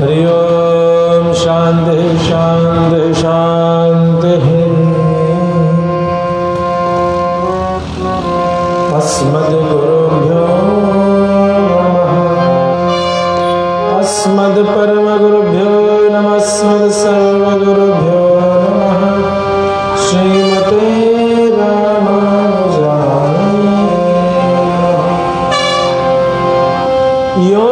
हरि ओम शांति शांति शांति। अस्मद्गुरुभ्यो नमः। अस्मद्परमगुरुभ्यो नमः। अस्मद्सर्वगुरुभ्यो नमः। श्रीमते रामानुजाय यो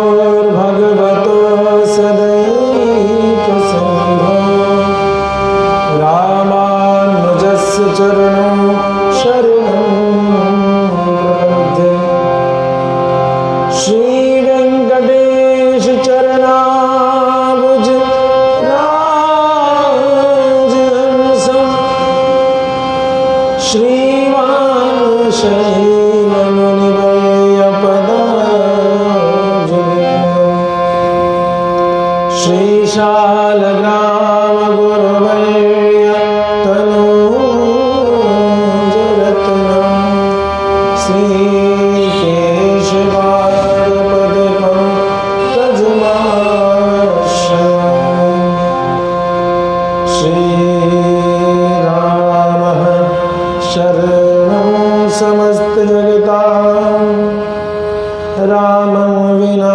अस्मद्गुरोर्भगवतो सदैकसिन्धो रामानुजस्य चरणौ शरणं प्रपद्ये। श्रीवेङ्कटेश चरणाम्बुज राजहंसं श्रीमान् श्रीशालग्राम गुरुवर्य तनूजरत्नं श्रीकेशवादिपदपङ्कजमाश्रयम्। श्रीरामः शरणं समस्तजगतां रामं विना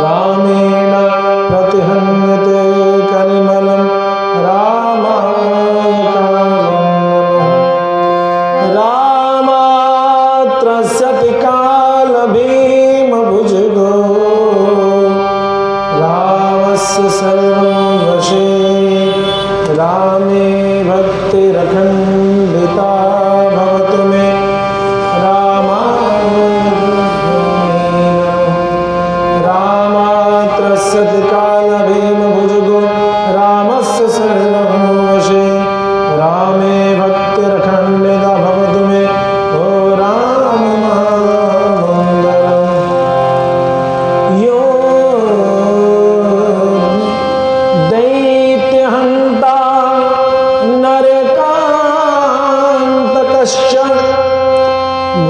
रामेण प्रतिहन्यते कलिमलं रामाय कालं रामात्रस्यति कालभीमभुजगो रामस्य सर्वं वशे रामे भक्तिरखण्डिता भवतु मे कालभीमभुजगो रामस्य सर्वं वशे रामे भक्तिरखण्डिता भवतु मे ओ राम महामङ्गलम्। यो दैत्यहन्ता नरकान्तकश्च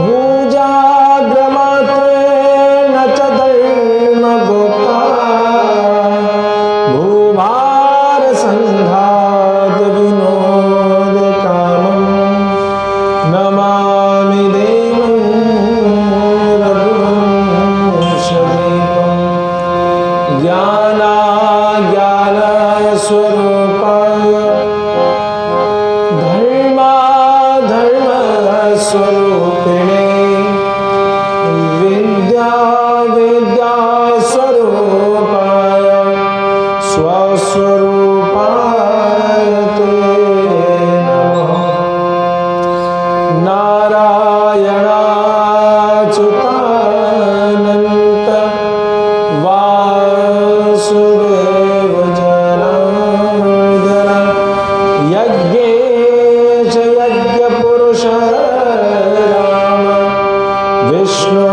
भुजाग्रमात्रेण च धर्मगोप्ता भूभारसङ्घात विनोदकामं नमामि देवं रघुवंशदीपं ज्ञानाज्ञानस्वरूपाय धर्माधर्मस्वरूपिणे विद्याविद्यास्वरूपाय स्वस्वरूपाय ते नमः। नारायणाच्युतानन्त वासुदेव जनार्दन यज्ञेश यज्ञपुरुष राम विष्णु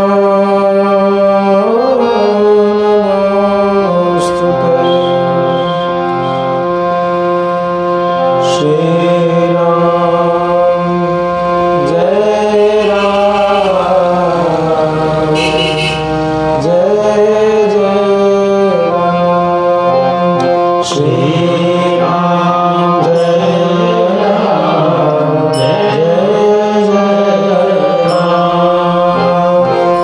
नमोस्तुते। श्रीराम जय राम जय जय राम। श्रीराम जय राम जय जय राम।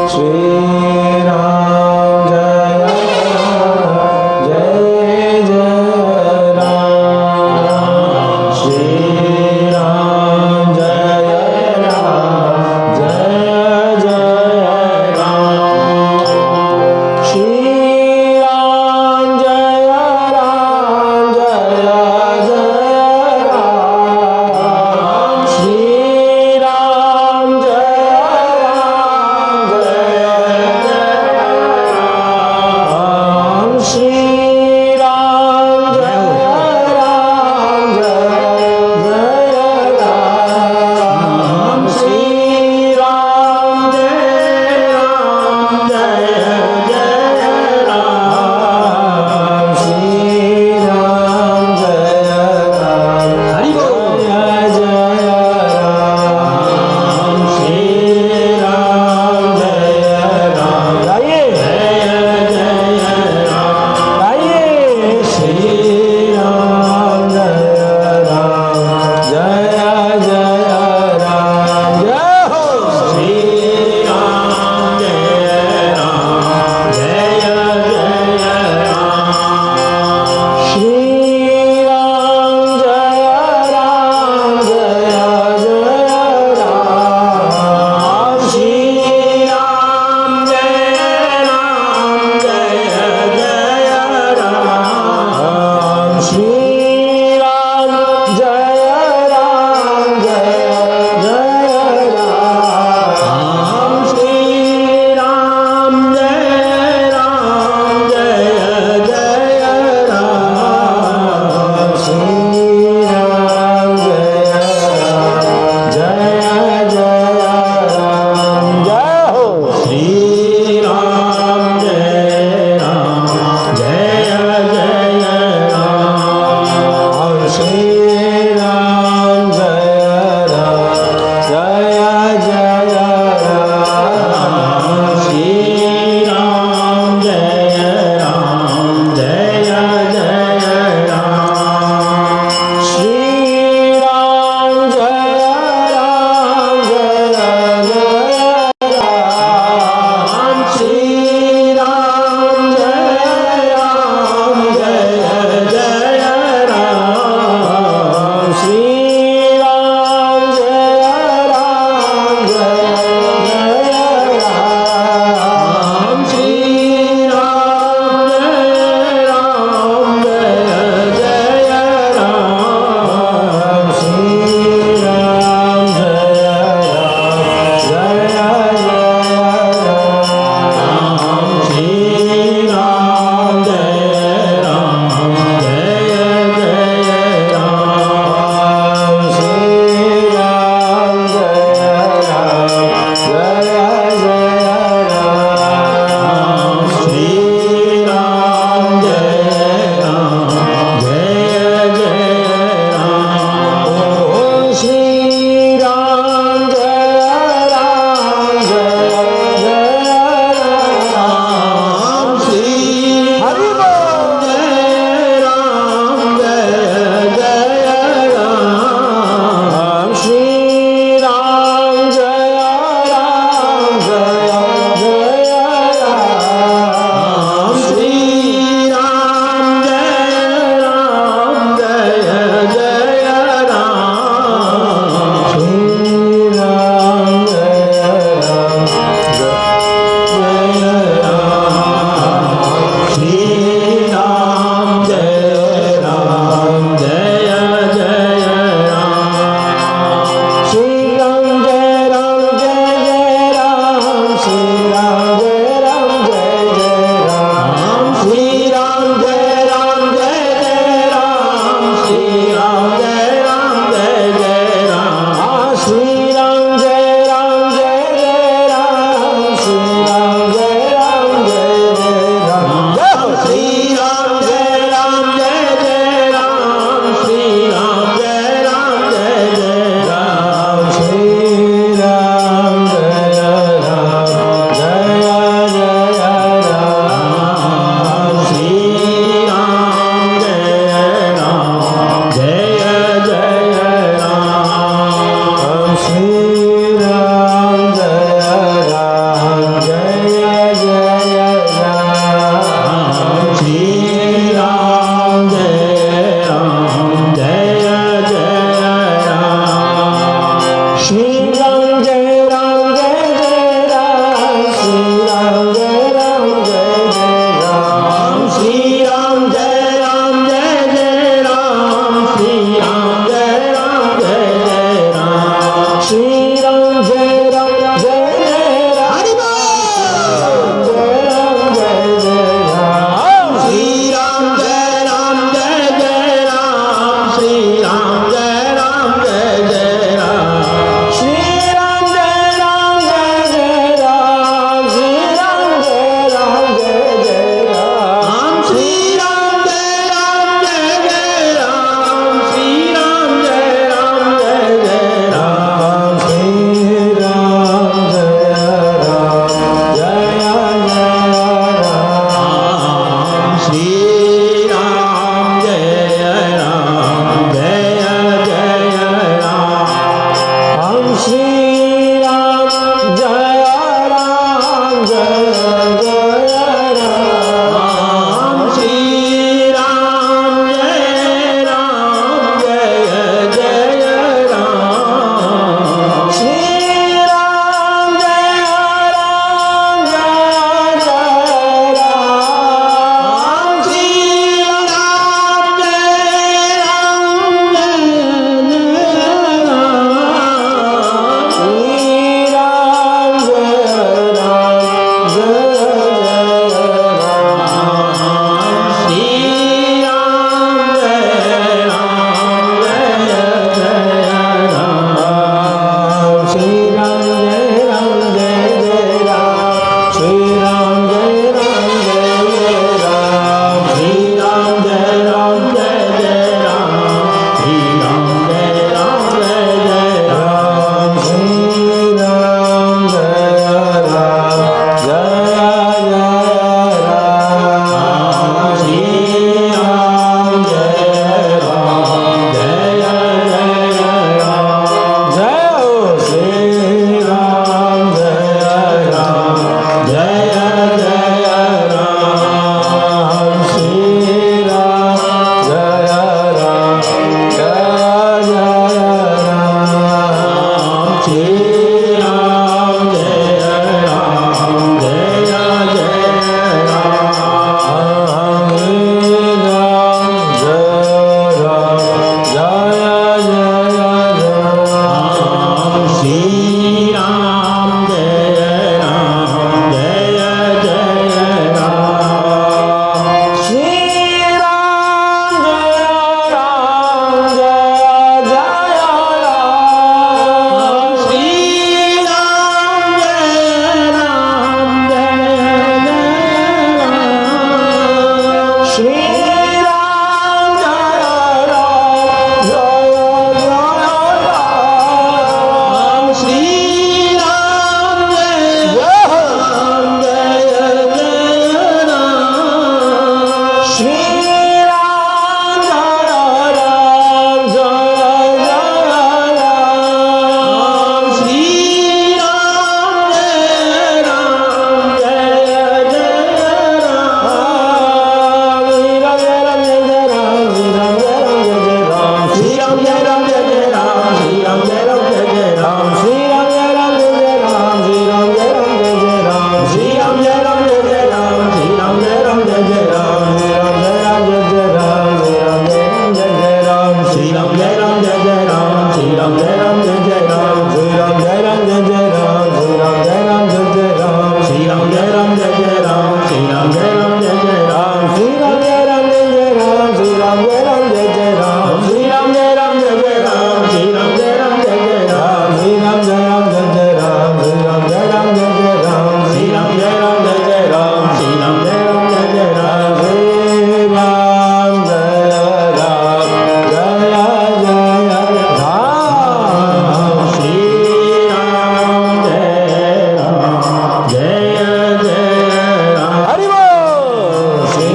जय जय राम। हरि बोल। श्री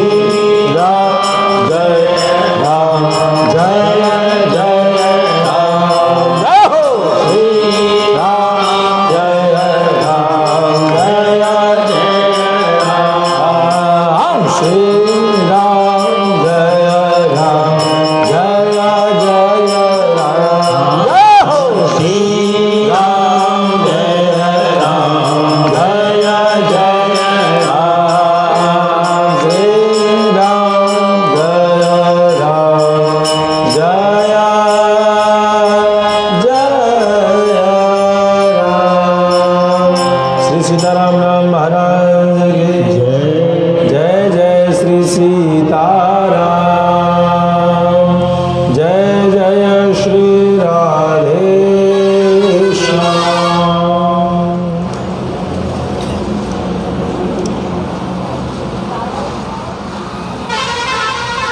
राम जय राम जय जय राम। जय हो। श्री राम जय राम जय जय राम। श्री राम जय राम जय जय राम। जय हो। श्री राम जय राम जय जय राम। श्री राम जय राम जय जय राम। श्री सीताराम राम महाराज की जय जय श्री सीताराम। जय जय श्री राधे श्याम।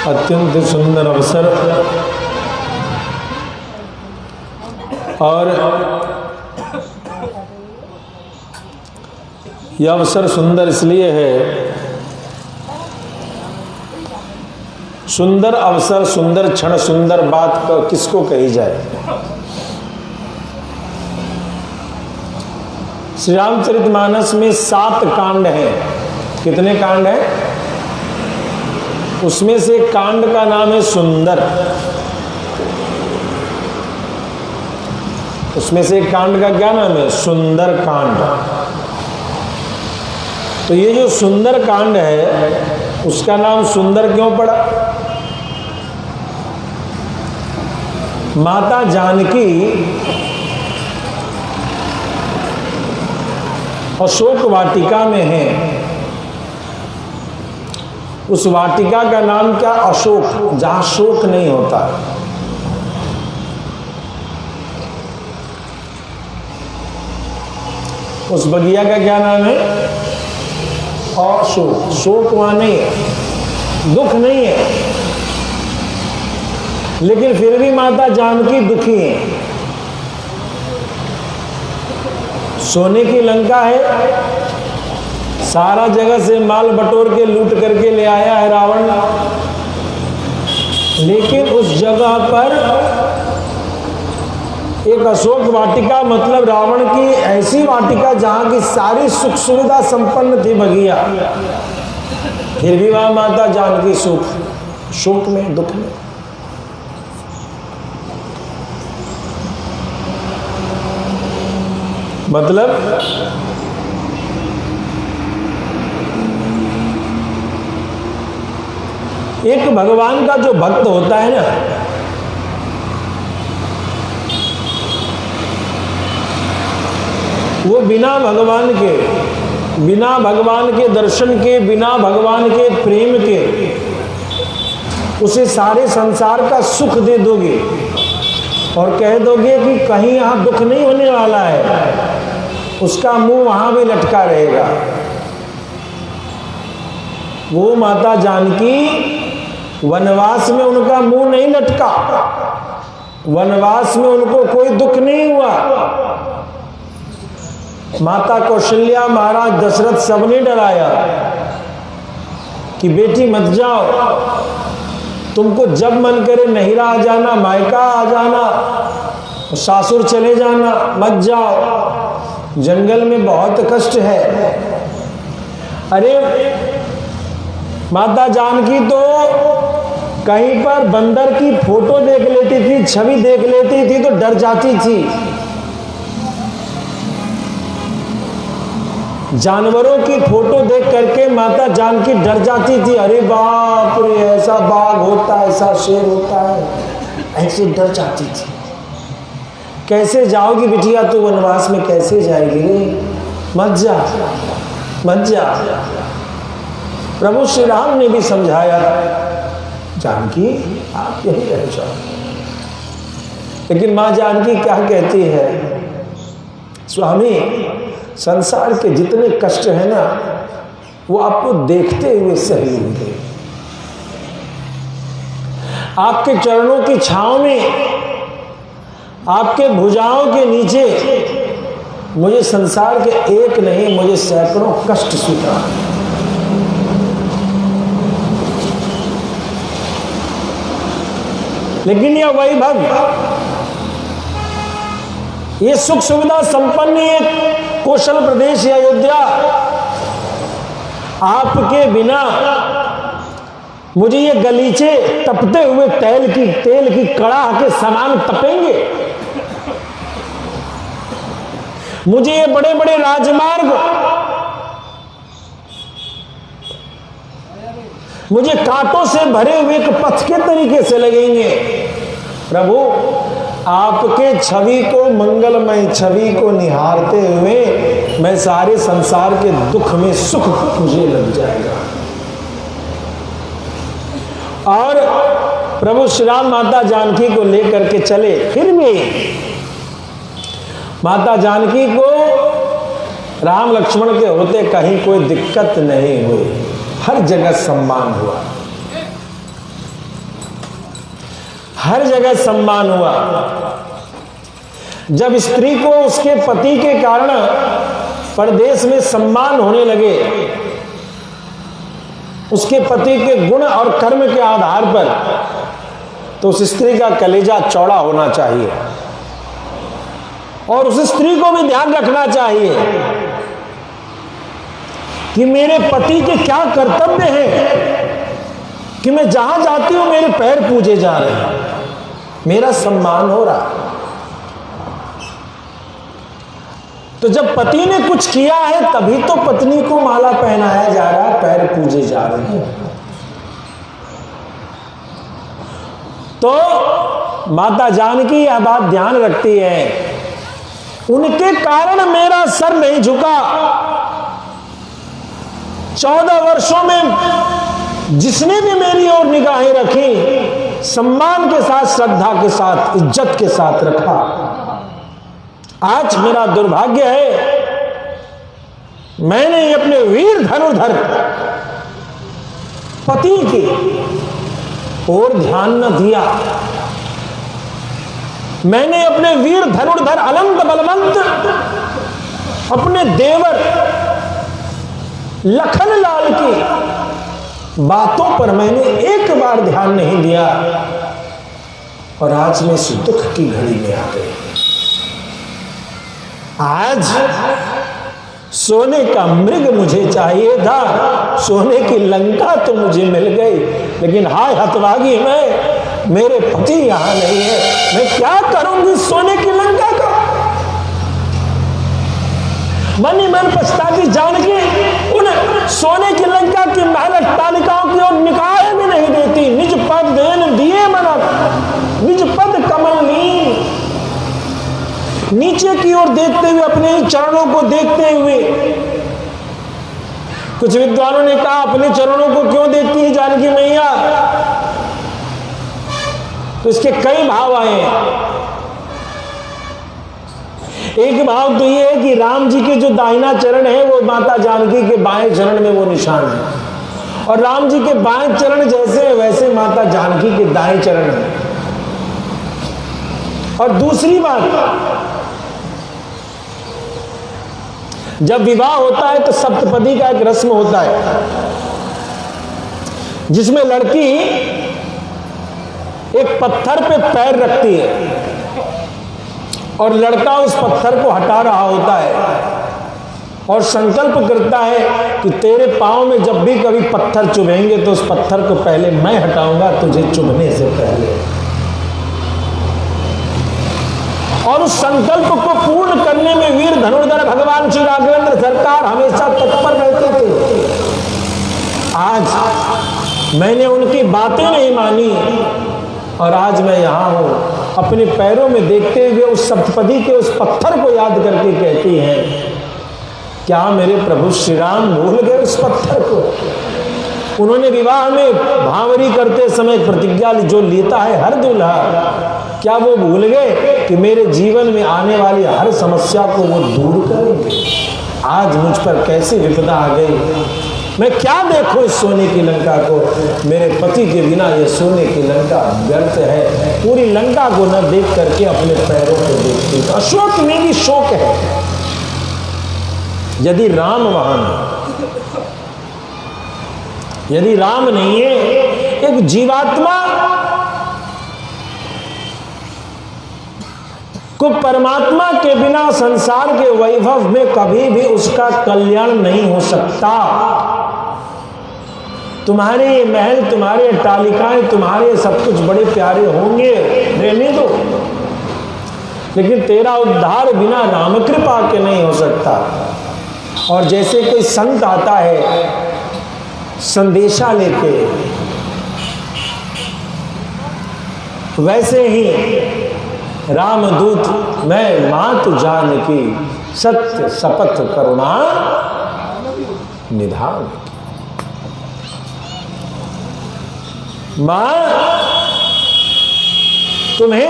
अत्यंत सुंदर अवसर और यह अवसर सुंदर इसलिए है, सुंदर अवसर, सुंदर क्षण, सुंदर बात किसको कही जाए। श्री रामचरितमानस में 7 कांड हैं। कितने कांड हैं? उसमें से एक कांड का नाम है सुंदर। उसमें से एक कांड का क्या नाम है? सुंदर कांड। तो ये जो सुंदर कांड है उसका नाम सुंदर क्यों पड़ा? माता जानकी अशोक वाटिका में है। उस वाटिका का नाम क्या? अशोक, जहां शोक नहीं होता। उस बगिया का क्या नाम है? अशोक। शोक वहां नहीं है, दुख नहीं है, लेकिन फिर भी माता जानकी दुखी है। सोने की लंका है, सारा जगह से माल बटोर के लूट करके ले आया है रावण, लेकिन उस जगह पर एक अशोक वाटिका, मतलब रावण की ऐसी वाटिका जहां की सारी सुख सुविधा संपन्न थी बगिया, फिर भी वहां माता जानकी शोक में, दुख में। मतलब एक भगवान का जो भक्त होता है ना, वो बिना भगवान के दर्शन के, बिना भगवान के प्रेम के उसे सारे संसार का सुख दे दोगे और कह दोगे कि कहीं यहां दुख नहीं होने वाला है, उसका मुंह वहां भी लटका रहेगा। वो माता जानकी वनवास में उनका मुंह नहीं लटका, वनवास में उनको कोई दुख नहीं हुआ। माता कौशल्या, महाराज दशरथ, सबने डराया कि बेटी मत जाओ, तुमको जब मन करे नहिरा आ जाना, मायका आ जाना, सासुर चले जाना, मत जाओ, जंगल में बहुत कष्ट है। अरे माता जानकी तो कहीं पर बंदर की फोटो देख लेती थी, छवि देख लेती थी तो डर जाती थी। जानवरों की फोटो देख करके माता जानकी डर जाती थी। अरे बाप रे, ऐसा बाघ होता है, ऐसा शेर होता है, ऐसे डर जाती थी। कैसे जाओगी बिटिया तू वनवास में, कैसे जाएगी रे? मत जा, मत जा। प्रभु श्री राम ने भी समझाया, जानकी आप यही रह जाओ। लेकिन मां जानकी क्या कहती है? स्वामी, संसार के जितने कष्ट है ना, वो आपको देखते हुए सही होंगे। आपके चरणों की छांव में, आपके भुजाओं के नीचे मुझे संसार के एक नहीं, मुझे सैकड़ों कष्ट स्वीकार। लेकिन यह वैभव, ये सुख सुविधा संपन्न ये कौशल प्रदेश या अयोध्या, आपके बिना मुझे ये गलीचे तपते हुए तेल की कड़ाह के समान तपेंगे। मुझे ये बड़े बड़े राजमार्ग, मुझे कांटों से भरे हुए एक पथ के तरीके से लगेंगे। प्रभु, आपके छवि को, मंगलमय छवि को निहारते हुए मैं सारे संसार के दुख में सुख मुझे लग जाएगा। और प्रभु श्री राम माता जानकी को लेकर के चले, फिर भी माता जानकी को राम लक्ष्मण के होते कहीं कोई दिक्कत नहीं हुई, हर जगह सम्मान हुआ, हर जगह सम्मान हुआ। जब स्त्री को उसके पति के कारण परदेश में सम्मान होने लगे, उसके पति के गुण और कर्म के आधार पर, तो उस स्त्री का कलेजा चौड़ा होना चाहिए और उस स्त्री को भी ध्यान रखना चाहिए कि मेरे पति के क्या कर्तव्य हैं कि मैं जहां जाती हूं मेरे पैर पूजे जा रहे हैं, मेरा सम्मान हो रहा। तो जब पति ने कुछ किया है तभी तो पत्नी को माला पहनाया जा रहा है, पैर पूजे जा रहे हैं। तो माता जानकी यह बात ध्यान रखती है, उनके कारण मेरा सर नहीं झुका। 14 वर्षों में जिसने भी मेरी ओर निगाहें रखी, सम्मान के साथ, श्रद्धा के साथ, इज्जत के साथ रखा। आज मेरा दुर्भाग्य है, मैंने अपने वीर धनुर्धर पति की ओर ध्यान न दिया। मैंने अपने वीर धनुर्धर अनंत बलवंत अपने देवर लखनलाल की बातों पर मैंने एक बार ध्यान नहीं दिया और आज मैं इस दुख की घड़ी में आ गई। आज सोने का मृग मुझे चाहिए था, सोने की लंका तो मुझे मिल गई, लेकिन हाय हतभागी मैं, मेरे पति यहां नहीं है। मैं क्या करूंगी सोने की लंका का? मन ही मन पछताती जानकी उन सोने की लंका की महल तालिकाओं की ओर निगाह भी नहीं देती। निज पद देन दिए मनक, निज पद कमल नीन, नीचे की ओर देखते हुए, अपने ही चरणों को देखते हुए। कुछ विद्वानों ने कहा, अपने चरणों को क्यों देखती है जानकी मैया? तो इसके कई भाव आए। एक भाव तो ये है कि राम जी के जो दाहिना चरण है वो माता जानकी के बाएं चरण में वो निशान है, और राम जी के बाएं चरण जैसे है वैसे माता जानकी के दाएं चरण है। और दूसरी बात, जब विवाह होता है तो सप्तपदी का एक रस्म होता है जिसमें लड़की एक पत्थर पे पैर रखती है और लड़का उस पत्थर को हटा रहा होता है और संकल्प करता है कि तेरे पांव में जब भी कभी पत्थर चुभेंगे तो उस पत्थर को पहले मैं हटाऊंगा, तुझे चुभने से पहले। और उस संकल्प को पूर्ण करने में वीर धनुर्धर भगवान श्री राघवेंद्र सरकार हमेशा तत्पर रहते थे। आज मैंने उनकी बातें नहीं मानी और आज मैं यहां हूं, अपने पैरों में देखते हुए उस सप्तपदी के उस पत्थर को याद करके कहती हैं, क्या मेरे प्रभु श्री राम भूल गए उस पत्थर को? उन्होंने विवाह में भांवरी करते समय प्रतिज्ञा जो लेता है हर दूल्हा, क्या वो भूल गए कि मेरे जीवन में आने वाली हर समस्या को वो दूर करेंगे? आज मुझ पर कैसी विपदा आ गई, मैं क्या देखूं इस सोने की लंका को? मेरे पति के बिना ये सोने की लंका व्यर्थ है। पूरी लंका को न देख करके अपने पैरों को देखती। अशोक में भी शोक है, यदि राम वहां नहीं, यदि राम नहीं है, एक जीवात्मा को परमात्मा के बिना संसार के वैभव में कभी भी उसका कल्याण नहीं हो सकता। तुम्हारे ये महल, तुम्हारे अट्टालिकाएं, तुम्हारे सब कुछ बड़े प्यारे होंगे, रहने दो, लेकिन तेरा उद्धार बिना राम कृपा के नहीं हो सकता। और जैसे कोई संत आता है संदेशा लेके, वैसे ही रामदूत मैं मात जानकी सत्य शपथ करुणा निधान। मां, तुम्हें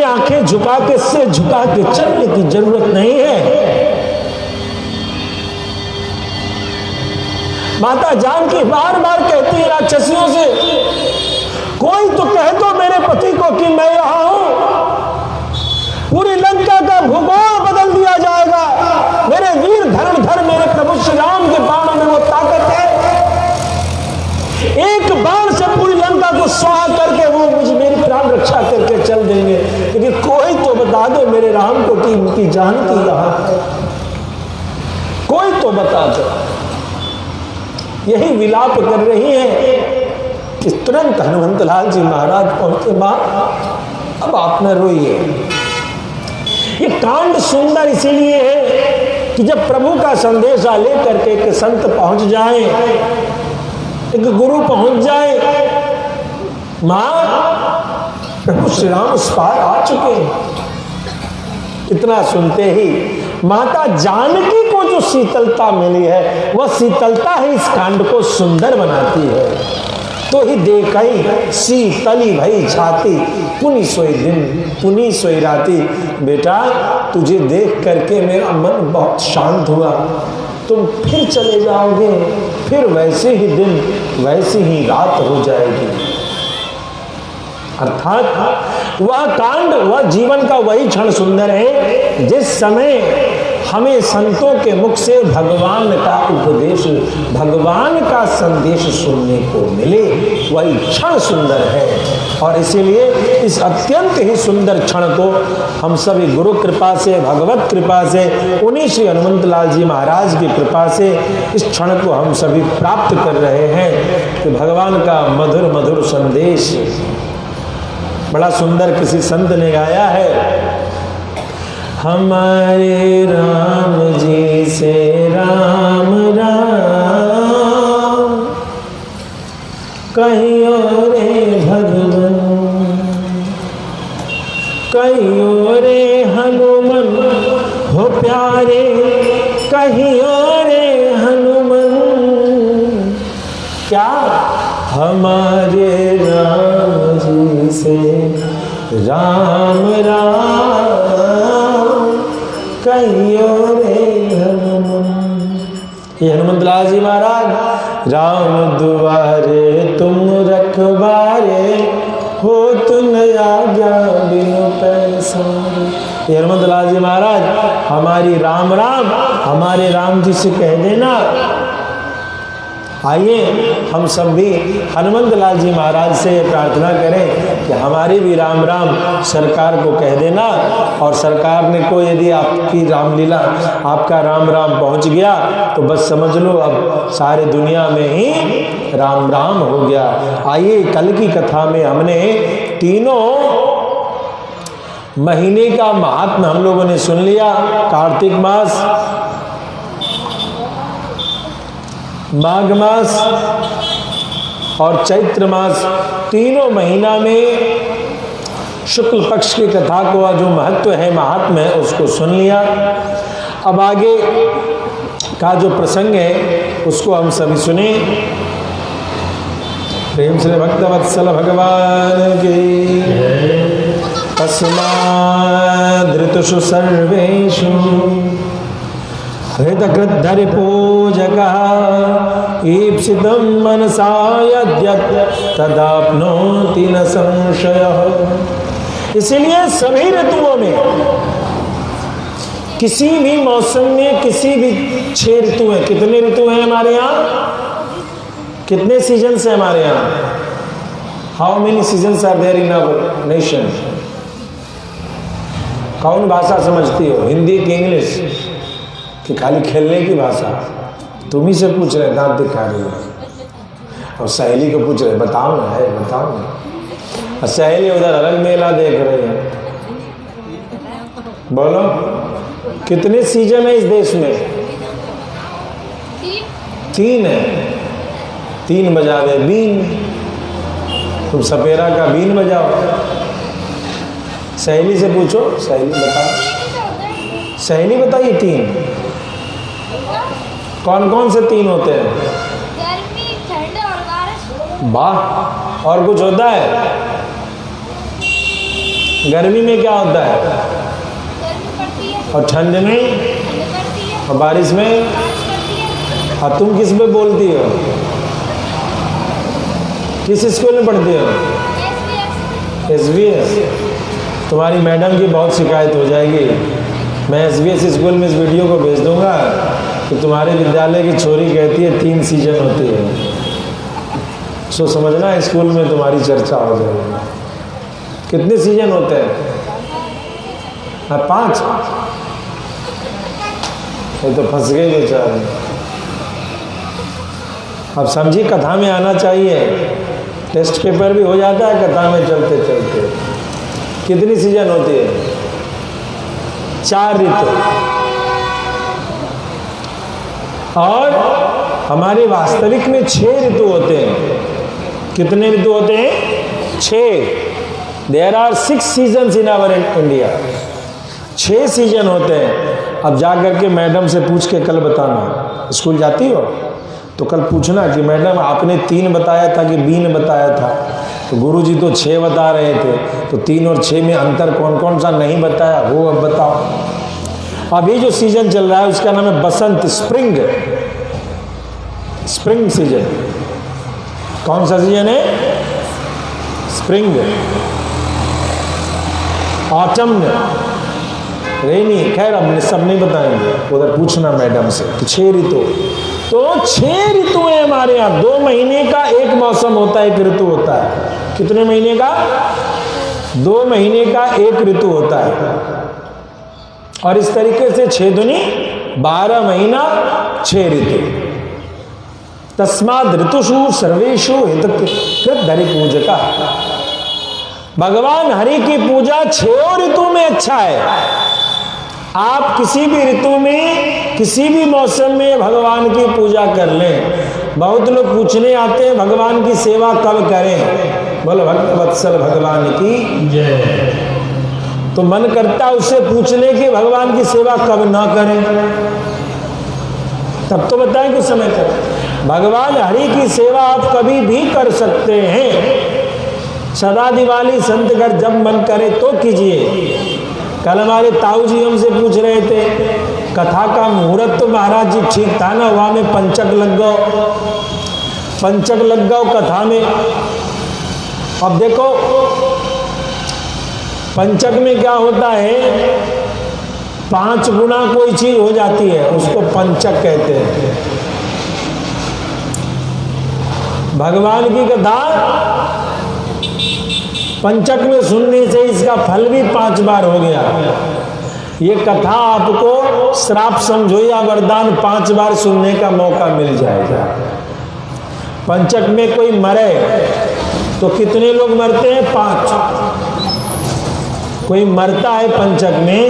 आंखें झुका के, सिर झुका के चलने की जरूरत नहीं है। माता जानकी बार बार कहती है राक्षसियों से, कोई तो कह दो मेरे पति को कि मैं यहां हूं, पूरी लंका का भूगोल बदल दिया जाएगा। मेरे वीर धनुर्धर, मेरे प्रभु श्री राम के बाणों में वो ताकत है, एक बाण से पूरी लंका को स्वाहा करके वो मुझे मेरी प्राण रक्षा करके चल देंगे। लेकिन कोई तो बता दो मेरे राम को कि उनकी जानकी यहां है, कोई तो बता दो। यही विलाप कर रही है कि तुरंत हनुमंतलाल जी महाराज पहुंचे। मां, अब आप न रोइए। ये कांड सुंदर इसीलिए है कि जब प्रभु का संदेशा लेकर के एक संत पहुंच जाए, एक गुरु पहुंच जाए, मां प्रभु श्री राम उस पार आ चुके हैं। इतना सुनते ही माता जानकी को जो शीतलता मिली है, वह शीतलता ही इस कांड को सुंदर बनाती है। तो ही देखई शीतली भई छाती, पुनि सोई दिन पुनि सोई राती। बेटा, तुझे देख करके मेरा मन बहुत शांत हुआ। तुम फिर चले जाओगे, फिर वैसे ही दिन वैसी ही रात हो जाएगी। अर्थात वह कांड, वह जीवन का वही क्षण सुंदर है जिस समय हमें संतों के मुख से भगवान का उपदेश, भगवान का संदेश सुनने को मिले, वही क्षण सुंदर है। और इसीलिए इस अत्यंत ही सुंदर क्षण को हम सभी गुरु कृपा से, भगवत कृपा से, उन्हीं श्री हनुमंतलाल जी महाराज की कृपा से इस क्षण को हम सभी प्राप्त कर रहे हैं कि भगवान का मधुर मधुर संदेश। बड़ा सुंदर किसी संत ने गाया है, हमारे राम जी से राम राम कहियो रे भगवन, कहियो रे हनुमन हो प्यारे, कहियो रे हनुमन। क्या? हमारे राम जी से राम राम कहियो रे हनुमन। ये हनुमंतलाल जी महाराज, राम दुआरे तुम रखवारे, हो तुम आज्ञा बिनु पैसारे। ये हनुमंतलाल जी महाराज, हमारी राम राम हमारे राम जी से कह देना। आइए हम सब भी हनुमंतलाल जी महाराज से प्रार्थना करें कि हमारी भी राम राम सरकार को कह देना। और सरकार ने को यदि आपकी रामलीला, आपका राम राम पहुंच गया तो बस समझ लो अब सारे दुनिया में ही राम राम हो गया। आइए, कल की कथा में हमने तीनों महीने का महात्म्य हम लोगों ने सुन लिया। कार्तिक मास, माघ मास और चैत्र मास, तीनों महीना में शुक्ल पक्ष की कथा को जो महत्व है, महात्म्य है, उसको सुन लिया। अब आगे का जो प्रसंग है उसको हम सभी सुने। प्रेम से भक्तवत्सल भगवान की। तस्मादृतुषु सर्वेषु हृदकृद्धरि पूजकः ईप्सितं मनसा यद्यत् तदाप्नोति न संशयः। इसीलिए सभी ऋतुओं में किसी भी मौसम में किसी भी 6 ऋतु हैं। कितने ऋतु हैं हमारे यहाँ? कितने सीजन्स हैं हमारे यहाँ? How many seasons are there in our nation? कौन भाषा समझती हो, हिंदी की इंग्लिश कि खाली खेलने की भाषा? तुम ही से पूछ रहे, दांत दिखा रही हो। और सहेली को पूछ रहे, बताओ ना है, बताओ ना। और सहेली उधर अलग मेला देख रही है। बोलो कितने सीजन है इस देश में? 3 है। 3 बजा दे बीन। तुम सपेरा का बीन बजाओ। सहेली से पूछो, सहेली बताओ, सहेली बताइए 3 कौन कौन से 3 होते हैं? गर्मी, ठंड और बारिश। वाह, और कुछ होता है? गर्मी में क्या होता है? गर्मी पड़ती है। और ठंड में? ठंड पड़ती है। और बारिश में? बारिश पड़ती है। और तुम किस पे बोलती हो? किस स्कूल में पढ़ती हो? SVS। तुम्हारी मैडम की बहुत शिकायत हो जाएगी। मैं SVS स्कूल में इस वीडियो को भेज दूंगा कि तुम्हारे विद्यालय की छोरी कहती है 3 सीजन होती है। सो समझना स्कूल में तुम्हारी चर्चा हो जाएगी। कितने सीजन होते हैं? 5। ये तो फंस गई बेचारी। अब समझी, कथा में आना चाहिए। टेस्ट पेपर भी हो जाता है कथा में चलते चलते। कितनी सीजन होती है? 4 ऋतु। और हमारे वास्तविक में 6 ऋतु होते हैं। कितने ऋतु होते हैं? 6। There are 6 seasons in our India. 6 season होते हैं। अब जा करके मैडम से पूछ के कल बताना। स्कूल जाती हो तो कल पूछना कि मैडम आपने 3 बताया था कि बीन बताया था? तो गुरुजी तो 6 बता रहे थे, तो 3 और 6 में अंतर कौन कौन सा नहीं बताया वो अब बताओ। अभी जो सीजन चल रहा है उसका नाम है बसंत, स्प्रिंग। Spring season. कौन सा सीजन है? स्प्रिंग। ऑटम, रेनी। खैर अब सब नहीं बताएंगे, उधर पूछना मैडम से। तो 6 ऋतु। तो 6 ऋतु है हमारे यहाँ। 2 महीने का एक मौसम होता है, एक ऋतु होता है। कितने महीने का? 2 महीने का एक ऋतु होता है। और इस तरीके से 6 दूनी 12 महीना 6 ऋतु। तस्माद ऋतुषु सर्वेषु हितकृत धरि पूजका। भगवान हरि की पूजा 6 ऋतु में अच्छा है। आप किसी भी ऋतु में, किसी भी मौसम में भगवान की पूजा कर लें। बहुत लोग पूछने आते हैं भगवान की सेवा कब करें? बोलो भक्त वत्सल भगवान की जय। तो मन करता है उससे पूछ ले कि भगवान की सेवा कब ना करें, तब तो बताएं कुछ समय करें। भगवान हरि की सेवा आप कभी भी कर सकते हैं। सदा दिवाली संतगढ़ जब मन करे तो कीजिए। कल हमारे ताऊ जी हमसे पूछ रहे थे कथा का मुहूर्त तो महाराज जी ठीक था ना, वहाँ में पंचक लग गो, पंचक लग गो कथा में। अब देखो पंचक में क्या होता है, 5 गुना कोई चीज हो जाती है, उसको पंचक कहते हैं। भगवान की कथा पंचक में सुनने से इसका फल भी 5 बार हो गया। ये कथा आपको श्राप समझो या वरदान, 5 बार सुनने का मौका मिल जाएगा। पंचक में कोई मरे तो कितने लोग मरते हैं? 5। कोई मरता है पंचक में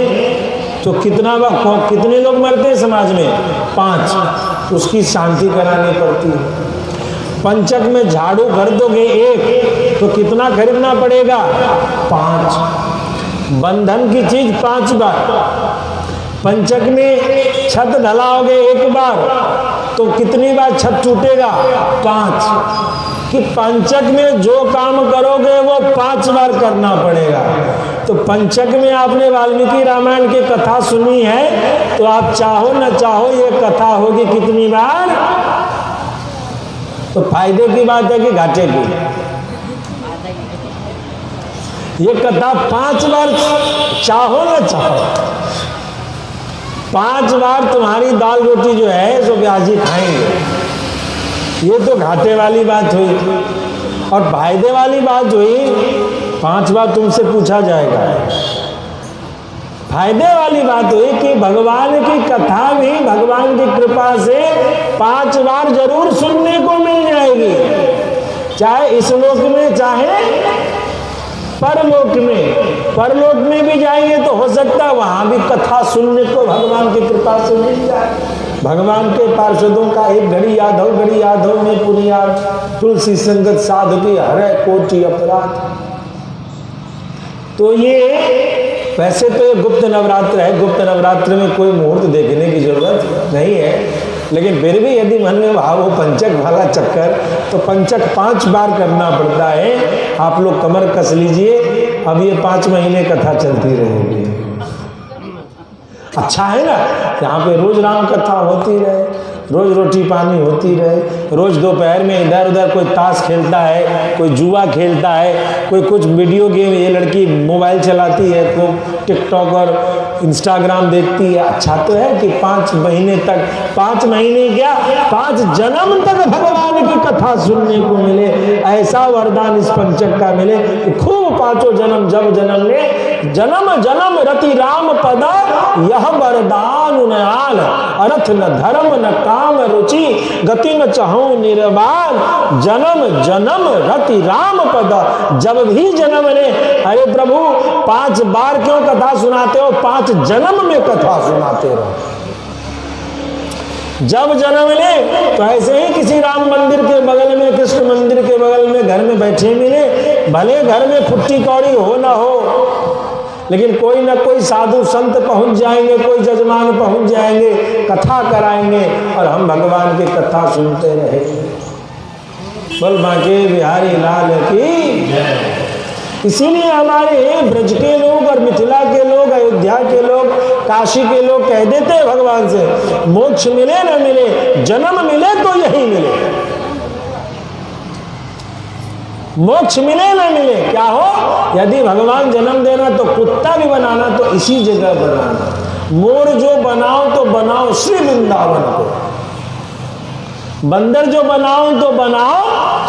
तो कितने लोग मरते हैं समाज में? 5। उसकी शांति करानी पड़ती है। पंचक में झाड़ू कर दोगे 1 तो कितना खरीदना पड़ेगा? 5। बंधन की चीज 5 बार। पंचक में छत ढलाओगे 1 बार तो कितनी बार छत टूटेगा? 5। कि पंचक में जो काम करोगे वो 5 बार करना पड़ेगा। तो पंचक में आपने वाल्मीकि रामायण की कथा सुनी है तो आप चाहो न चाहो ये कथा होगी कितनी बार? तो फायदे की बात है कि घाटे की? ये कथा 5 बार चाहो ना चाहो 5 बार तुम्हारी दाल रोटी जो है सो व्यास जी खाएंगे। ये तो घाटे वाली बात हुई। और फायदे वाली बात हुई, 5 बार तुमसे पूछा जाएगा। फायदे वाली बात हुई कि भगवान की कथा भी भगवान की कृपा से 5 बार जरूर सुनने को मिल जाएगी, चाहे इस लोक में चाहे परलोक में। परलोक में भी जाएंगे तो हो सकता है वहां भी कथा सुनने को भगवान की कृपा से मिल जाए। भगवान के पार्षदों का एक घड़ी याद हो में पुनियाद, तुलसी संगत साधु की हरे कोटि अपराध। तो ये वैसे तो ये गुप्त नवरात्र है, गुप्त नवरात्र में कोई मुहूर्त देखने की जरूरत नहीं है, लेकिन फिर भी यदि मन में भाव हो पंचक वाला चक्कर, तो पंचक 5 बार करना पड़ता है। आप लोग कमर कस लीजिए, अब ये 5 महीने कथा चलती रहेगी। अच्छा है ना, यहाँ पे रोज राम कथा होती रहे, रोज रोटी पानी होती रहे, रोज दोपहर में इधर उधर कोई ताश खेलता है, कोई जुआ खेलता है, कोई कुछ वीडियो गेम, ये लड़की मोबाइल चलाती है, कोई टिकटॉक और इंस्टाग्राम देखती है। अच्छा तो है कि 5 महीने तक, 5 महीने क्या 5 जन्म तक भगवान की कथा सुनने को मिले। ऐसा वरदान इस पंचक का मिले कि खूब 5 जन्म जब जन्म ले, जन्म जन्म रति राम पदा, यह वरदान उनयान, अर्थ न धर्म न काम रुचि, गति न चाहूं निर्वाण, जन्म जन्म रति राम पदा। जब भी जन्म ले, अरे प्रभु 5 बार क्यों कथा सुनाते हो, 5 जन्म में कथा सुनाते रहो। जब जन्म ले तो ऐसे ही किसी राम मंदिर के बगल में, कृष्ण मंदिर के बगल में घर में बैठे मिले, भले घर में फुट्टी कौड़ी हो ना हो, लेकिन कोई ना कोई साधु संत पहुंच जाएंगे, कोई जजमान पहुंच जाएंगे, कथा कराएंगे और हम भगवान की कथा सुनते रहेंगे। बोल बांके बिहारी लाल की। इसीलिए हमारे ब्रज के लोग और मिथिला के लोग, अयोध्या के लोग, काशी के लोग कह देते हैं भगवान से, मोक्ष मिले न मिले, जन्म मिले तो यही मिले, मोक्ष मिले ना मिले क्या हो। यदि भगवान जन्म देना तो कुत्ता भी बनाना तो इसी जगह बनाना, मोर जो बनाओ तो बनाओ श्री वृंदावन को, बंदर जो बनाओ तो बनाओ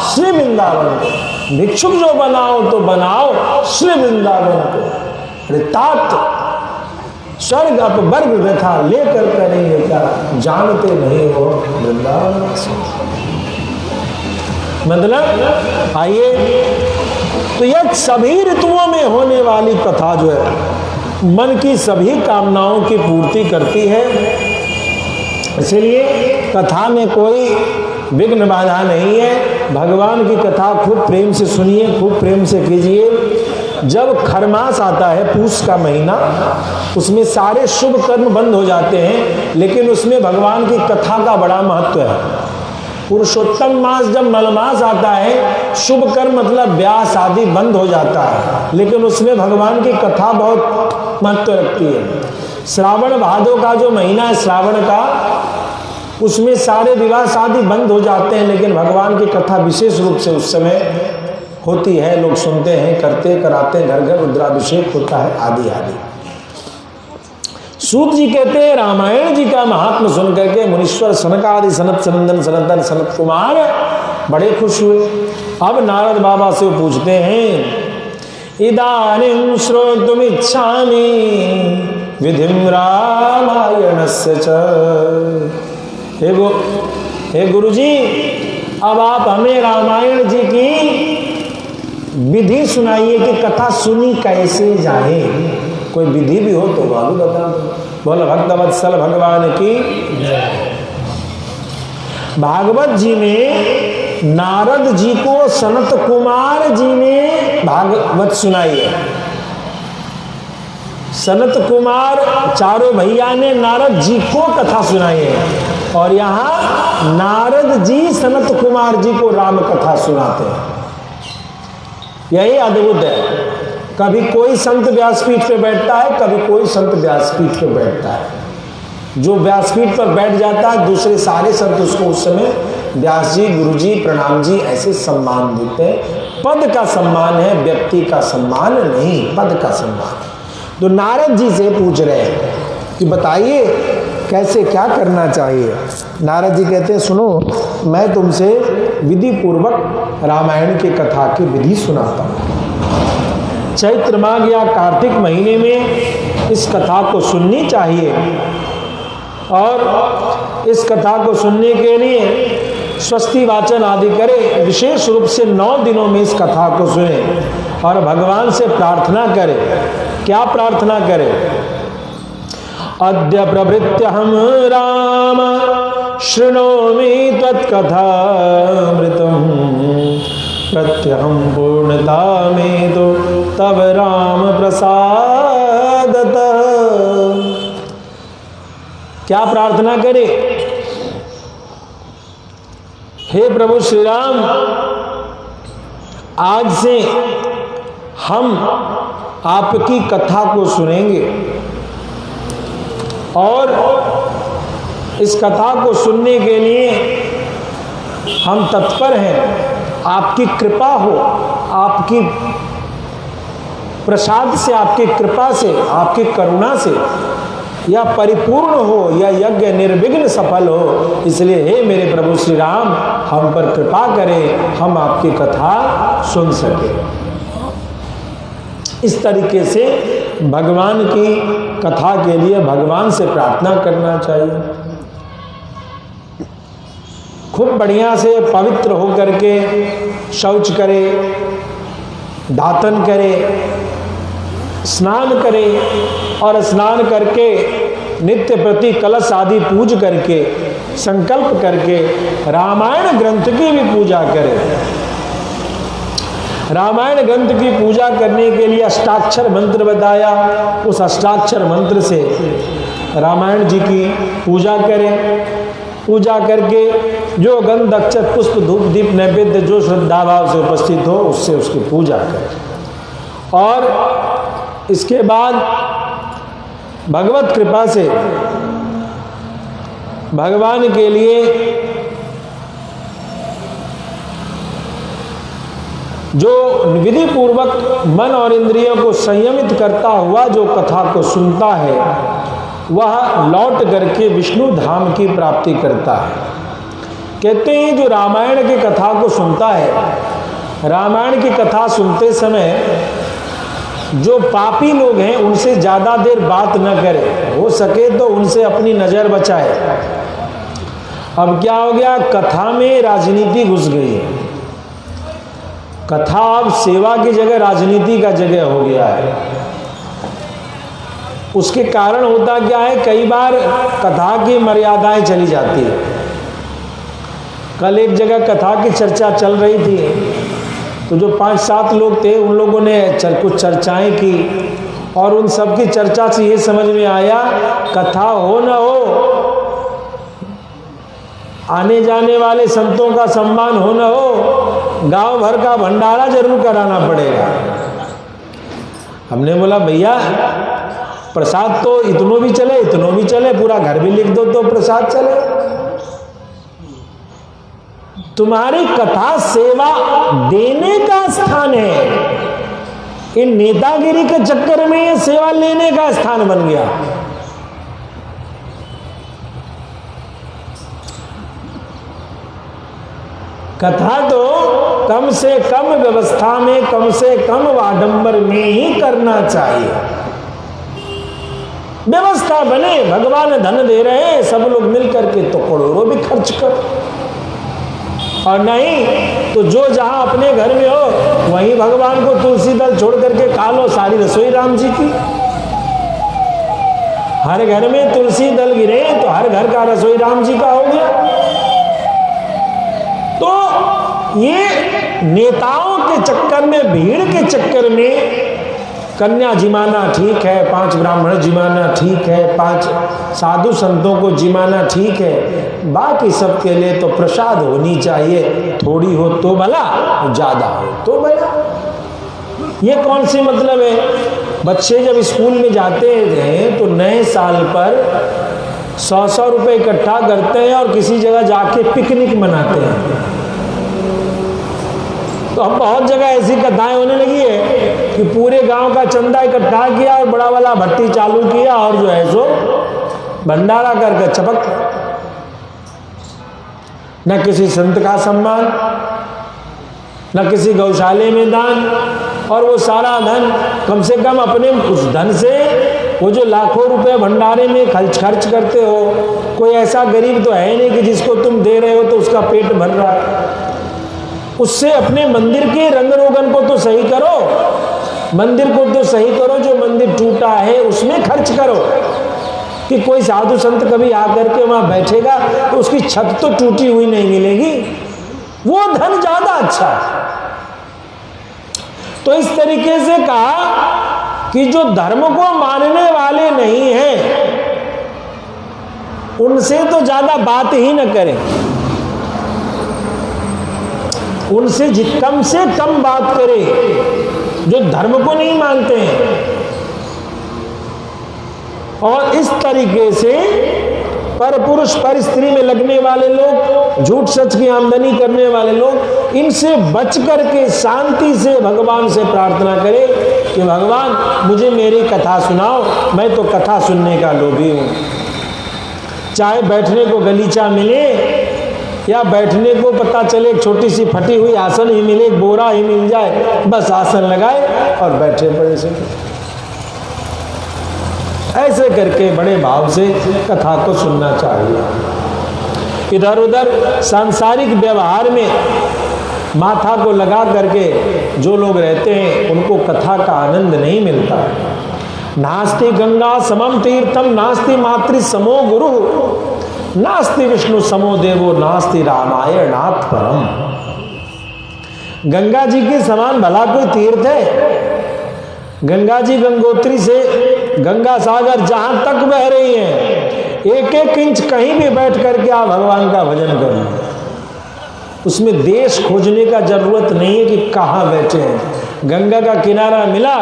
श्री वृंदावन को, भिक्षुक जो बनाओ तो बनाओ श्री वृंदावन को। तात स्वर्ग अपवर्ग व्यथा लेकर करेंगे क्या, जानते नहीं हो वृंदावन से। मतलब आइए, तो यह सभी ऋतुओं में होने वाली कथा जो है मन की सभी कामनाओं की पूर्ति करती है। इसलिए कथा में कोई विघ्न बाधा नहीं है। भगवान की कथा खूब प्रेम से सुनिए, खूब प्रेम से कीजिए। जब खरमास आता है, पूस का महीना, उसमें सारे शुभ कर्म बंद हो जाते हैं, लेकिन उसमें भगवान की कथा का बड़ा महत्व है। पुरुषोत्तम मास जब मलमास आता है, शुभ कर्म मतलब ब्याह शादी बंद हो जाता है, लेकिन उसमें भगवान की कथा बहुत महत्व रखती है। श्रावण भादो का जो महीना है श्रावण का, उसमें सारे विवाह शादी बंद हो जाते हैं, लेकिन भगवान की कथा विशेष रूप से उस समय होती है। लोग सुनते हैं, करते कराते, घर घर रुद्राभिषेक होता है, आदि आदि। सूत जी कहते हैं रामायण जी का महात्मा सुन करके मुनीश्वर सनकादि सनत सनंदन सनतन सनत कुमार बड़े खुश हुए। अब नारद बाबा से पूछते हैं, इदानीं श्रोतुमिच्छामि विधिं रामायणस्य च। हे गुरुजी, अब आप हमें रामायण जी की विधि सुनाइए कि कथा सुनी कैसे जाए। कोई विधि भी हो तो वह भी बता दो। बोल भक्तवत्सल भगवान की। भागवत जी में नारद जी को सनत कुमार जी ने भागवत सुनाई है। सनत कुमार चारों भैया ने नारद जी को कथा सुनाई है, और यहाँ नारद जी सनत कुमार जी को राम कथा सुनाते हैं। यही अद्भुत है। कभी कोई संत व्यासपीठ पे बैठता है, कभी कोई संत व्यासपीठ पे बैठता है। जो व्यासपीठ पर बैठ जाता है, दूसरे सारे संत उसको उस समय व्यास जी, गुरु जी, प्रणाम जी ऐसे सम्मान देते हैं। पद का सम्मान है, व्यक्ति का सम्मान नहीं, पद का सम्मान। तो नारद जी से पूछ रहे हैं कि बताइए कैसे क्या करना चाहिए। नारद जी कहते हैं सुनो, मैं तुमसे विधि पूर्वक रामायण की कथा की विधि सुनाता हूँ। चैत्र माघ या कार्तिक महीने में इस कथा को सुननी चाहिए और इस कथा को सुनने के लिए स्वस्ति वाचन आदि करें। विशेष रूप से 9 दिनों में इस कथा को सुने और भगवान से प्रार्थना करें। क्या प्रार्थना करें? अद्य प्रभृत्य हम राम शृणोमि त्वत्कथामृतम् प्रत्यहं पूर्णता में तो तब राम प्रसादतः। क्या प्रार्थना करें? हे प्रभु श्री राम, आज से हम आपकी कथा को सुनेंगे और इस कथा को सुनने के लिए हम तत्पर हैं। आपकी कृपा हो, आपकी प्रसाद से, आपकी कृपा से, आपकी करुणा से या परिपूर्ण हो या यज्ञ निर्विघ्न सफल हो। इसलिए हे मेरे प्रभु श्री राम, हम पर कृपा करें, हम आपकी कथा सुन सकें। इस तरीके से भगवान की कथा के लिए भगवान से प्रार्थना करना चाहिए। खूब बढ़िया से पवित्र होकर के शौच करे, दातन करे, स्नान करे और स्नान करके नित्य प्रति कलश आदि पूज करके संकल्प करके रामायण ग्रंथ की भी पूजा करे। रामायण ग्रंथ की पूजा करने के लिए अष्टाक्षर मंत्र बताया। उस अष्टाक्षर मंत्र से रामायण जी की पूजा करें। पूजा करके जो गंध अक्षत पुष्प धूप दीप नैवेद्य जो श्रद्धा भाव से उपस्थित हो उससे उसकी पूजा करें। और इसके बाद भगवत कृपा से भगवान के लिए जो विधि पूर्वक मन और इंद्रियों को संयमित करता हुआ जो कथा को सुनता है वह लौट करके विष्णु धाम की प्राप्ति करता है। कहते हैं जो रामायण की कथा को सुनता है, रामायण की कथा सुनते समय जो पापी लोग हैं उनसे ज्यादा देर बात न करे, हो सके तो उनसे अपनी नजर बचाए। अब क्या हो गया, कथा में राजनीति घुस गई। कथा अब सेवा की जगह राजनीति का जगह हो गया है। उसके कारण होता क्या है, कई बार कथा की मर्यादाएं चली जाती है। कल एक जगह कथा की चर्चा चल रही थी तो जो 5-7 लोग थे उन लोगों ने कुछ चर्चाएं की और उन सब की चर्चा से ये समझ में आया कथा हो न हो, आने जाने वाले संतों का सम्मान हो न हो, गांव भर का भंडारा जरूर कराना पड़ेगा। हमने बोला भैया प्रसाद तो इतनों भी चले, इतनों भी चले, पूरा घर भी लिख दो तो प्रसाद चले। तुम्हारी कथा सेवा देने का स्थान है, इन नेतागिरी के चक्कर में ये सेवा लेने का स्थान बन गया। कथा तो कम से कम व्यवस्था में, कम से कम आडंबर में ही करना चाहिए। व्यवस्था बने, भगवान धन दे रहे हैं, सब लोग मिल करके तो करोड़ों भी खर्च कर, और नहीं तो जो जहां अपने घर में हो वहीं भगवान को तुलसी दल छोड़ करके खा लो सारी रसोई राम जी की। हर घर में तुलसी दल गिरे तो हर घर का रसोई राम जी का हो गया। तो ये नेताओं के चक्कर में, भीड़ के चक्कर में कन्या जिमाना ठीक है, 5 ब्राह्मण जिमाना ठीक है, 5 साधु संतों को जिमाना ठीक है, बाकी सबके लिए तो प्रसाद होनी चाहिए। थोड़ी हो तो भला, ज्यादा हो तो भला। ये कौन सी मतलब है? बच्चे जब स्कूल में जाते हैं तो नए साल पर 100-100 रुपए इकट्ठा करते हैं और किसी जगह जाके पिकनिक मनाते हैं। तो अब बहुत जगह ऐसी कथाएं होने लगी है कि पूरे गांव का चंदा इकट्ठा किया और बड़ा वाला भट्टी चालू किया और जो है सो भंडारा करके चपक, न किसी संत का सम्मान, न किसी गौशाले में दान, और वो सारा धन कम से कम अपने उस धन से वो जो लाखों रुपए भंडारे में खर्च करते हो, कोई ऐसा गरीब तो है नहीं कि जिसको तुम दे रहे हो तो उसका पेट भर रहा है। उससे अपने मंदिर के रंग रोगन को तो सही करो, मंदिर को तो सही करो, जो मंदिर टूटा है उसमें खर्च करो। कि कोई साधु संत कभी आकर के वहां बैठेगा तो उसकी छत तो टूटी हुई नहीं मिलेगी, वो धन ज्यादा अच्छा है। तो इस तरीके से कहा कि जो धर्म को मानने वाले नहीं हैं उनसे तो ज्यादा बात ही न करें, उनसे कम से कम बात करें जो धर्म को नहीं मानते हैं। और इस तरीके से पर पुरुष पर स्त्री में लगने वाले लोग, झूठ सच की आमदनी करने वाले लोग, इनसे बच करके शांति से भगवान से प्रार्थना करें कि भगवान मुझे मेरी कथा सुनाओ, मैं तो कथा सुनने का लोभी हूं। चाहे बैठने को गलीचा मिले या बैठने को पता चले एक छोटी सी फटी हुई आसन ही मिले, एक बोरा ही मिल जाए, बस आसन लगाए और बैठे पड़े से। ऐसे करके बड़े भाव से कथा को सुनना चाहिए। इधर उधर सांसारिक व्यवहार में माथा को लगा करके जो लोग रहते हैं उनको कथा का आनंद नहीं मिलता। नास्ति गंगा समम तीर्थम नास्ति मातृ समो गुरु नास्ति विष्णु समो देवो नास्ति रामायणात् परम। गंगा जी के समान भला कोई तीर्थ है? गंगा जी गंगोत्री से गंगा सागर जहां तक बह रही है, एक एक इंच कहीं भी बैठ करके आप भगवान का भजन करें। उसमें देश खोजने का जरूरत नहीं है कि कहां बैठे हैं। गंगा का किनारा मिला,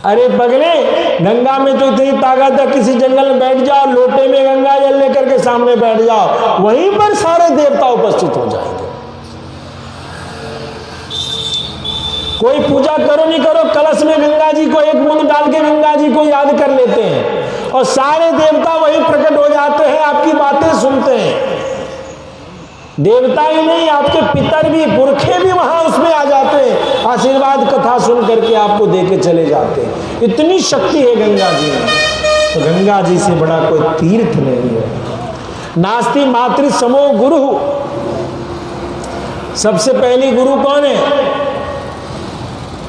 अरे पगले गंगा में तो इतनी ताकत है, किसी जंगल में बैठ जाओ, लोटे में गंगा जल लेकर के सामने बैठ जाओ, वहीं पर सारे देवता उपस्थित हो जाएंगे। कोई पूजा करो नहीं करो, कलश में गंगा जी को एक बूंद डाल के गंगा जी को याद कर लेते हैं और सारे देवता वहीं प्रकट हो जाते हैं, आपकी बातें सुनते हैं। देवता ही नहीं, आपके पितर भी, पुरखे भी वहां उसमें आ जाते हैं, आशीर्वाद कथा सुन करके आपको दे के चले जाते हैं। इतनी शक्ति है गंगा जी में। तो गंगा जी से बड़ा कोई तीर्थ नहीं है। नास्ति मातृ समो गुरु, सबसे पहली गुरु कौन है?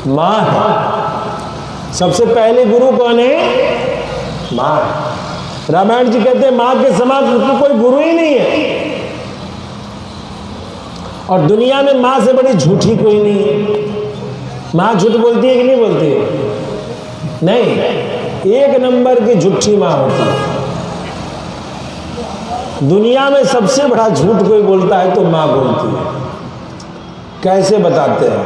मां है। सबसे पहले गुरु कौन है? मां। रामायण जी कहते हैं मां के समान कोई गुरु ही नहीं है। और दुनिया में मां से बड़ी झूठी कोई नहीं है। मां झूठ बोलती है कि नहीं बोलती है? नहीं, एक नंबर की झूठी मां होती है। दुनिया में सबसे बड़ा झूठ कोई बोलता है तो मां बोलती है। कैसे बताते हैं?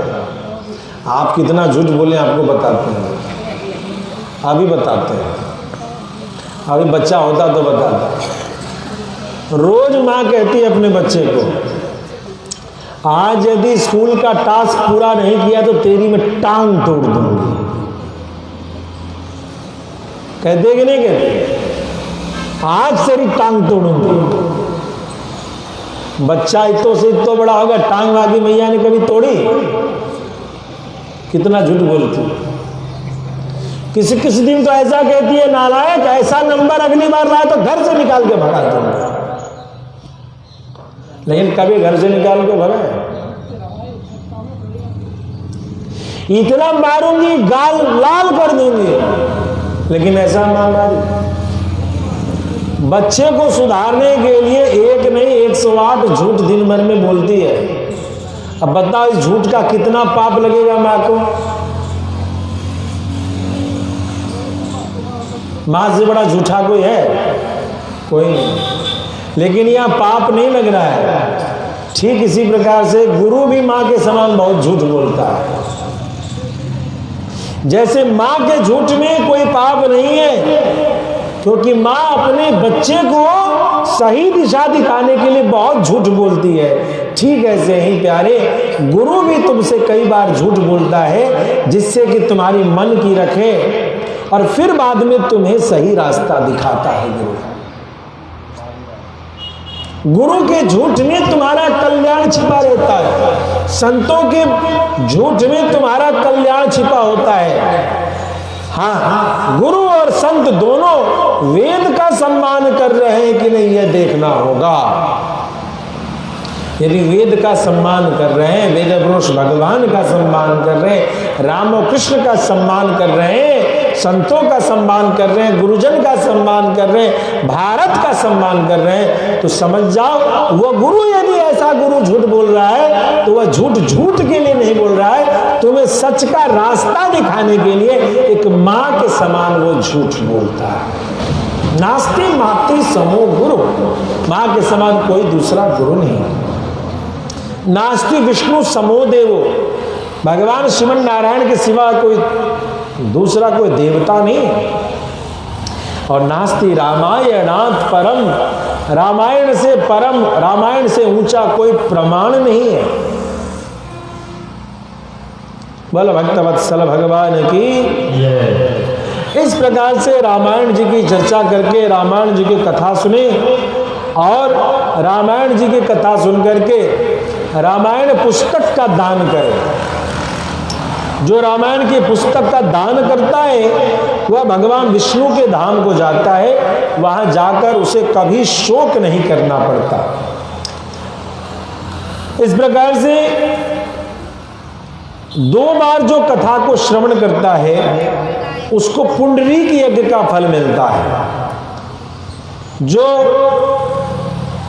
आप कितना झूठ बोले आपको बताते हैं, अभी बताते हैं। अभी बच्चा होता तो बताता। रोज माँ कहती है अपने बच्चे को, आज यदि स्कूल का टास्क पूरा नहीं किया तो तेरी मैं टांग तोड़ दूंगी। कहते कि नहीं कहते? आज तेरी टांग तोड़ूंगी। बच्चा इतो से इतो बड़ा होगा, टांग आगे मैया ने कभी तोड़ी? कितना झूठ बोलती। किसी किसी दिन तो ऐसा कहती है, नालायक ऐसा नंबर अगली बार लाए तो घर से निकाल के भगा दूंगा। लेकिन कभी घर से निकाल के भगा? इतना मारूंगी गाल लाल कर दूंगी, लेकिन ऐसा मार। बच्चे को सुधारने के लिए एक नहीं 108 झूठ दिन भर में बोलती है। अब बताओ इस झूठ का कितना पाप लगेगा मां को? मां से बड़ा झूठा कोई है? कोई नहीं। लेकिन यहां पाप नहीं लग रहा है। ठीक इसी प्रकार से गुरु भी मां के समान बहुत झूठ बोलता है। जैसे मां के झूठ में कोई पाप नहीं है, क्योंकि मां अपने बच्चे को सही दिशा दिखाने के लिए बहुत झूठ बोलती है। ठीक ऐसे ही प्यारे गुरु भी तुमसे कई बार झूठ बोलता है, जिससे कि तुम्हारी मन की रखे और फिर बाद में तुम्हें सही रास्ता दिखाता है गुरु। गुरु के झूठ में तुम्हारा कल्याण छिपा रहता है, संतों के झूठ में तुम्हारा कल्याण छिपा होता है। हाँ, गुरु और संत दोनों वेद का सम्मान कर रहे हैं कि नहीं, यह देखना होगा। यदि वेद का सम्मान कर रहे हैं, वेद पुरुष भगवान का सम्मान कर रहे हैं, राम और कृष्ण का सम्मान कर रहे हैं, संतों का सम्मान कर रहे हैं, गुरुजन का सम्मान कर रहे हैं, भारत का सम्मान कर रहे हैं, तो समझ जाओ वह गुरु यदि ऐसा गुरु झूठ बोल रहा है तो वह झूठ झूठ के लिए नहीं बोल रहा है, तुम्हें सच का रास्ता दिखाने के लिए एक माँ के समान वो झूठ बोलता है। नास्ति मातृ समो गुरु, माँ के समान कोई दूसरा गुरु नहीं। नास्ति विष्णु समो देवो, भगवान श्रीमन नारायण के सिवा कोई दूसरा कोई देवता नहीं। और नास्ति रामायणात् परम, रामायण से परम, रामायण से ऊंचा कोई प्रमाण नहीं है। बोलो भक्तवत्सल भगवान की। इस प्रकार से रामायण जी की चर्चा करके, रामायण जी की कथा सुने और रामायण जी की कथा सुन करके रामायण पुस्तक का दान करें। जो रामायण की पुस्तक का दान करता है वह भगवान विष्णु के धाम को जाता है, वहां जाकर उसे कभी शोक नहीं करना पड़ता। इस प्रकार से 2 बार जो कथा को श्रवण करता है उसको पुंडरीक यज्ञ का फल मिलता है। जो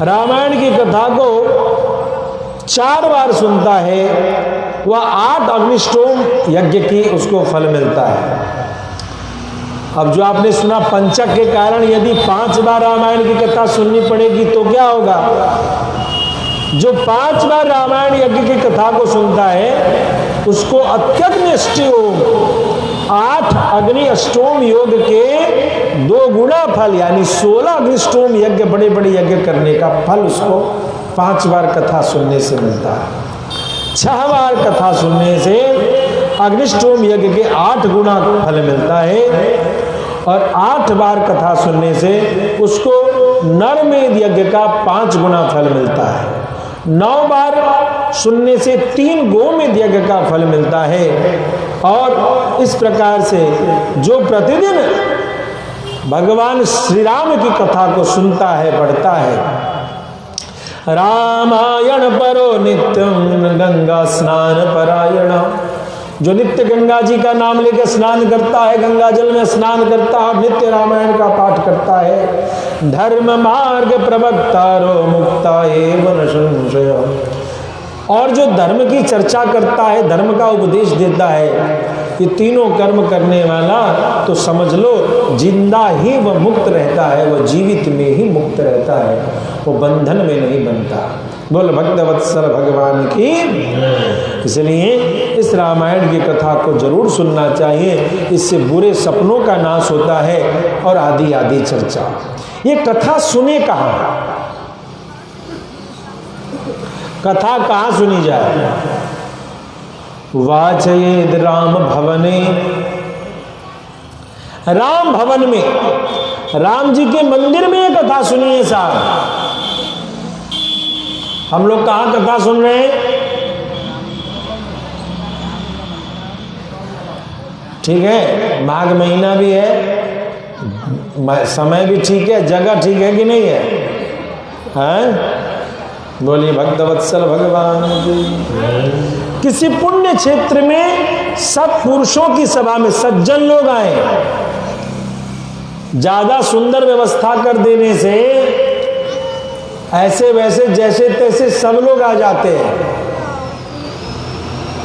रामायण की कथा को 4 बार सुनता है वह 8 अग्निष्टोम यज्ञ की उसको फल मिलता है। अब जो आपने सुना पंचक के कारण यदि 5 बार रामायण की कथा सुननी पड़ेगी तो क्या होगा? जो 5 बार रामायण यज्ञ की कथा को सुनता है उसको अत्यग्नि अष्टोम 8 अग्नि अष्टोम योग के 2 गुना फल यानी 16 अग्निष्टोम यज्ञ, बड़े बड़े यज्ञ करने का फल उसको 5 बार कथा सुनने से मिलता है। 6 बार कथा सुनने से अग्निष्टोम यज्ञ के 8 गुना फल मिलता है और 8 बार कथा सुनने से उसको नरमेध यज्ञ का 5 गुना फल मिलता है। 9 बार सुनने से 3 गोमेध यज्ञ का फल मिलता है। और इस प्रकार से जो प्रतिदिन भगवान श्री राम की कथा को सुनता है, पढ़ता है, रामायण परो नित्यम गंगा स्नान परायण, जो नित्य गंगा जी का नाम लेकर स्नान करता है, गंगा जल में स्नान करता है, नित्य रामायण का पाठ करता है, धर्म मार्ग प्रवक्तारो मुक्ता एवं न संशय, और जो धर्म की चर्चा करता है, धर्म का उपदेश देता है, ये तीनों कर्म करने वाला तो समझ लो जिंदा ही वह मुक्त रहता है, वह जीवित में ही मुक्त रहता है, वो बंधन में नहीं बनता। बोल भक्तवत्सल भगवान की। इसलिए इस रामायण की कथा को जरूर सुनना चाहिए, इससे बुरे सपनों का नाश होता है और आदि आदि चर्चा। ये कथा सुने कहाँ? कथा कहाँ सुनी जाए? वाचयेद राम भवने, राम भवन में, राम जी के मंदिर में ये कथा सुनिए साहब। हम लोग कहाँ कथा सुन रहे हैं? ठीक है, माघ महीना भी है, समय भी ठीक है, जगह ठीक है कि नहीं है? हैं? बोलिए भक्तवत्सल भगवान की। किसी पुण्य क्षेत्र में सब पुरुषों की सभा में सज्जन लोग आए, ज्यादा सुंदर व्यवस्था कर देने से ऐसे वैसे जैसे तैसे सब लोग आ जाते हैं,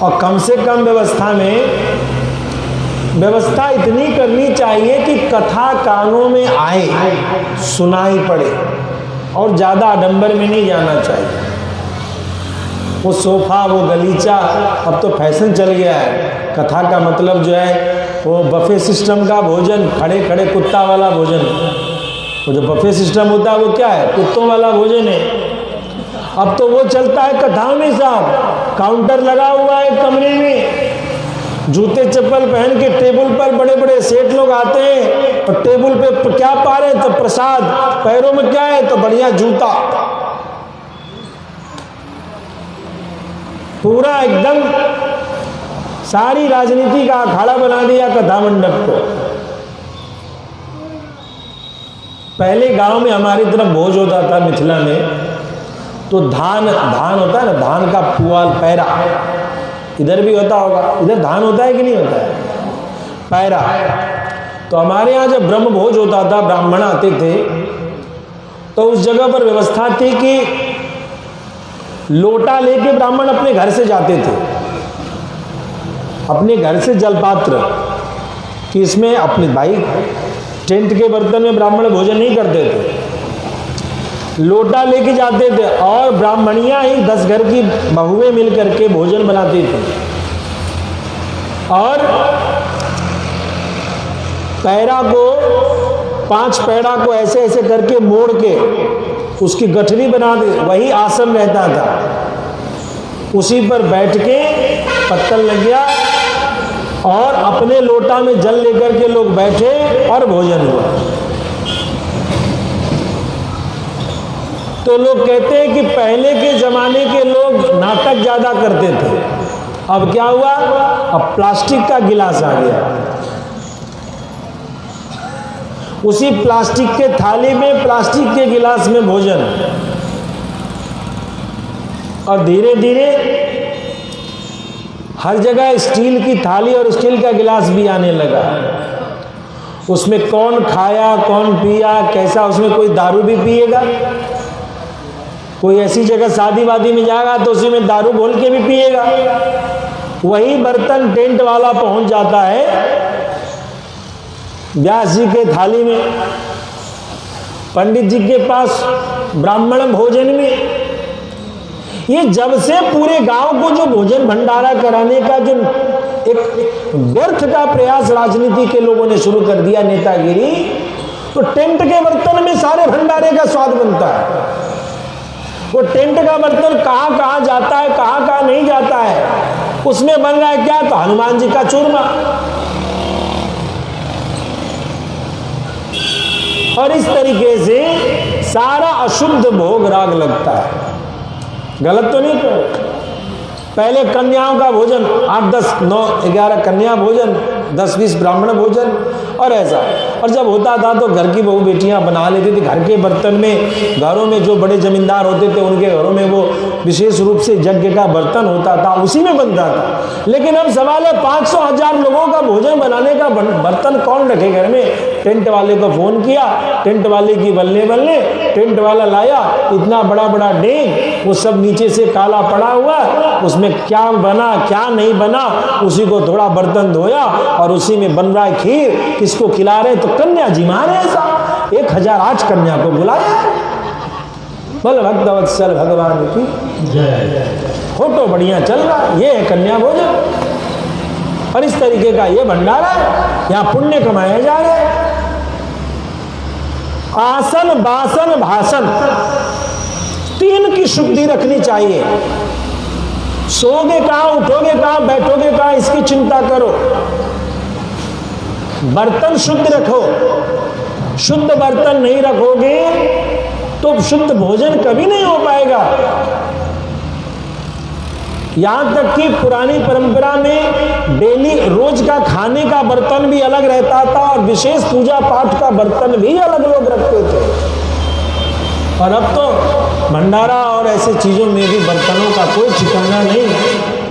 और कम से कम व्यवस्था में व्यवस्था इतनी करनी चाहिए कि कथा कानों में आए, सुनाई पड़े, और ज्यादा आडंबर में नहीं जाना चाहिए। वो सोफा, वो गलीचा, अब तो फैशन चल गया है। कथा का मतलब जो है वो बफे सिस्टम का भोजन, खड़े खड़े कुत्ता वाला भोजन। वो जो बफे सिस्टम होता है वो क्या है? कुत्तों वाला भोजन है। अब तो वो चलता है कथाओं में साहब, काउंटर लगा हुआ है कमरे में, जूते चप्पल पहन के टेबल पर बड़े बड़े सेठ लोग आते हैं और टेबल पे क्या पा रहे हैं? तो प्रसाद। पैरों में क्या है? तो बढ़िया जूता। पूरा एकदम सारी राजनीति का अखाड़ा बना दिया कथा मंडप को। पहले गांव में हमारी तरफ भोज होता था मिथिला में, तो धान होता है ना, धान का पुआल, पैरा। इधर भी होता होगा, इधर धान होता है कि नहीं होता है? पैरा। तो हमारे यहाँ जब ब्रह्म भोज होता था, ब्राह्मण आते थे, तो उस जगह पर व्यवस्था थी कि लोटा लेके ब्राह्मण अपने घर से जाते थे, अपने घर से जलपात्र, कि इसमें अपने भाई टेंट के बर्तन में ब्राह्मण भोजन नहीं करते थे, लोटा लेके जाते थे और ब्राह्मणियां ही 10 घर की बहुएं मिल करके भोजन बनाती थी। और पैरा को, 5 पैरा को ऐसे ऐसे करके मोड़ के उसकी गठरी बना दे, वही आसन रहता था। उसी पर बैठ के पत्तल लग गया और अपने लोटा में जल लेकर के लोग बैठे और भोजन हुआ। तो लोग कहते हैं कि पहले के जमाने के लोग नाटक ज्यादा करते थे। अब क्या हुआ? अब प्लास्टिक का गिलास आ गया, उसी प्लास्टिक के थाली में, प्लास्टिक के गिलास में भोजन। और धीरे धीरे हर जगह स्टील की थाली और स्टील का गिलास भी आने लगा। उसमें कौन खाया, कौन पिया, कैसा, उसमें कोई दारू भी पिएगा, कोई ऐसी जगह शादी वादी में जाएगा तो उसी में दारू घोल के भी पिएगा। वही बर्तन टेंट वाला पहुंच जाता है व्यास जी के थाली में, पंडित जी के पास ब्राह्मण भोजन में। ये जब से पूरे गांव को जो भोजन भंडारा कराने का जो एक व्यर्थ का प्रयास राजनीति के लोगों ने शुरू कर दिया, नेतागिरी, तो टेंट के बर्तन में सारे भंडारे का स्वाद बनता है। वो टेंट का बर्तन कहां कहां जाता है, कहां कहां नहीं जाता है, उसमें बन रहा है क्या? तो हनुमान जी का चूरमा। और इस तरीके से सारा अशुद्ध भोग राग लगता है। गलत तो नहीं करो। पहले कन्याओं का भोजन, 8, 10, 9, 11 कन्या भोजन, 10, 20 ब्राह्मण भोजन, और ऐसा। और जब होता था तो घर की बहू बेटियां बना लेती थी घर के बर्तन में। घरों में जो बड़े जमींदार होते थे उनके घरों में वो विशेष रूप से यज्ञ का बर्तन होता था, उसी में बनता था। लेकिन अब सवाल है 500,000 लोगों का भोजन बनाने का बर्तन कौन रखे घर में? टेंट वाले को फोन किया, टेंट वाले की बल्ले, टेंट वाला लाया इतना बड़ा बड़ा डेग, वो सब नीचे से काला पड़ा हुआ, उसमें क्या बना क्या नहीं बना, उसी को थोड़ा बर्तन धोया और उसी में बन रहा है खीर। किसको खिला रहे? तो कन्या जी मारे ऐसा 1008 कन्या को बुलाया। बोल भक्तवत्सल भगवान की जय। फोटो बढ़िया चल रहा, ये है कन्या भोजन। और इस तरीके का ये भंडारा है, यहां पुण्य कमाया जा रहा है। आसन, बासन, भाषण, 3 की शुद्धि रखनी चाहिए। सोओगे कहां, उठोगे कहां, बैठोगे कहां, इसकी चिंता करो। बर्तन शुद्ध रखो। शुद्ध बर्तन नहीं रखोगे तो शुद्ध भोजन कभी नहीं हो पाएगा। यहां तक कि पुरानी परंपरा में डेली रोज का खाने का बर्तन भी अलग रहता था और विशेष पूजा पाठ का बर्तन भी अलग लोग रखते थे। और अब तो भंडारा और ऐसे चीजों में भी बर्तनों का कोई ठिकाना नहीं।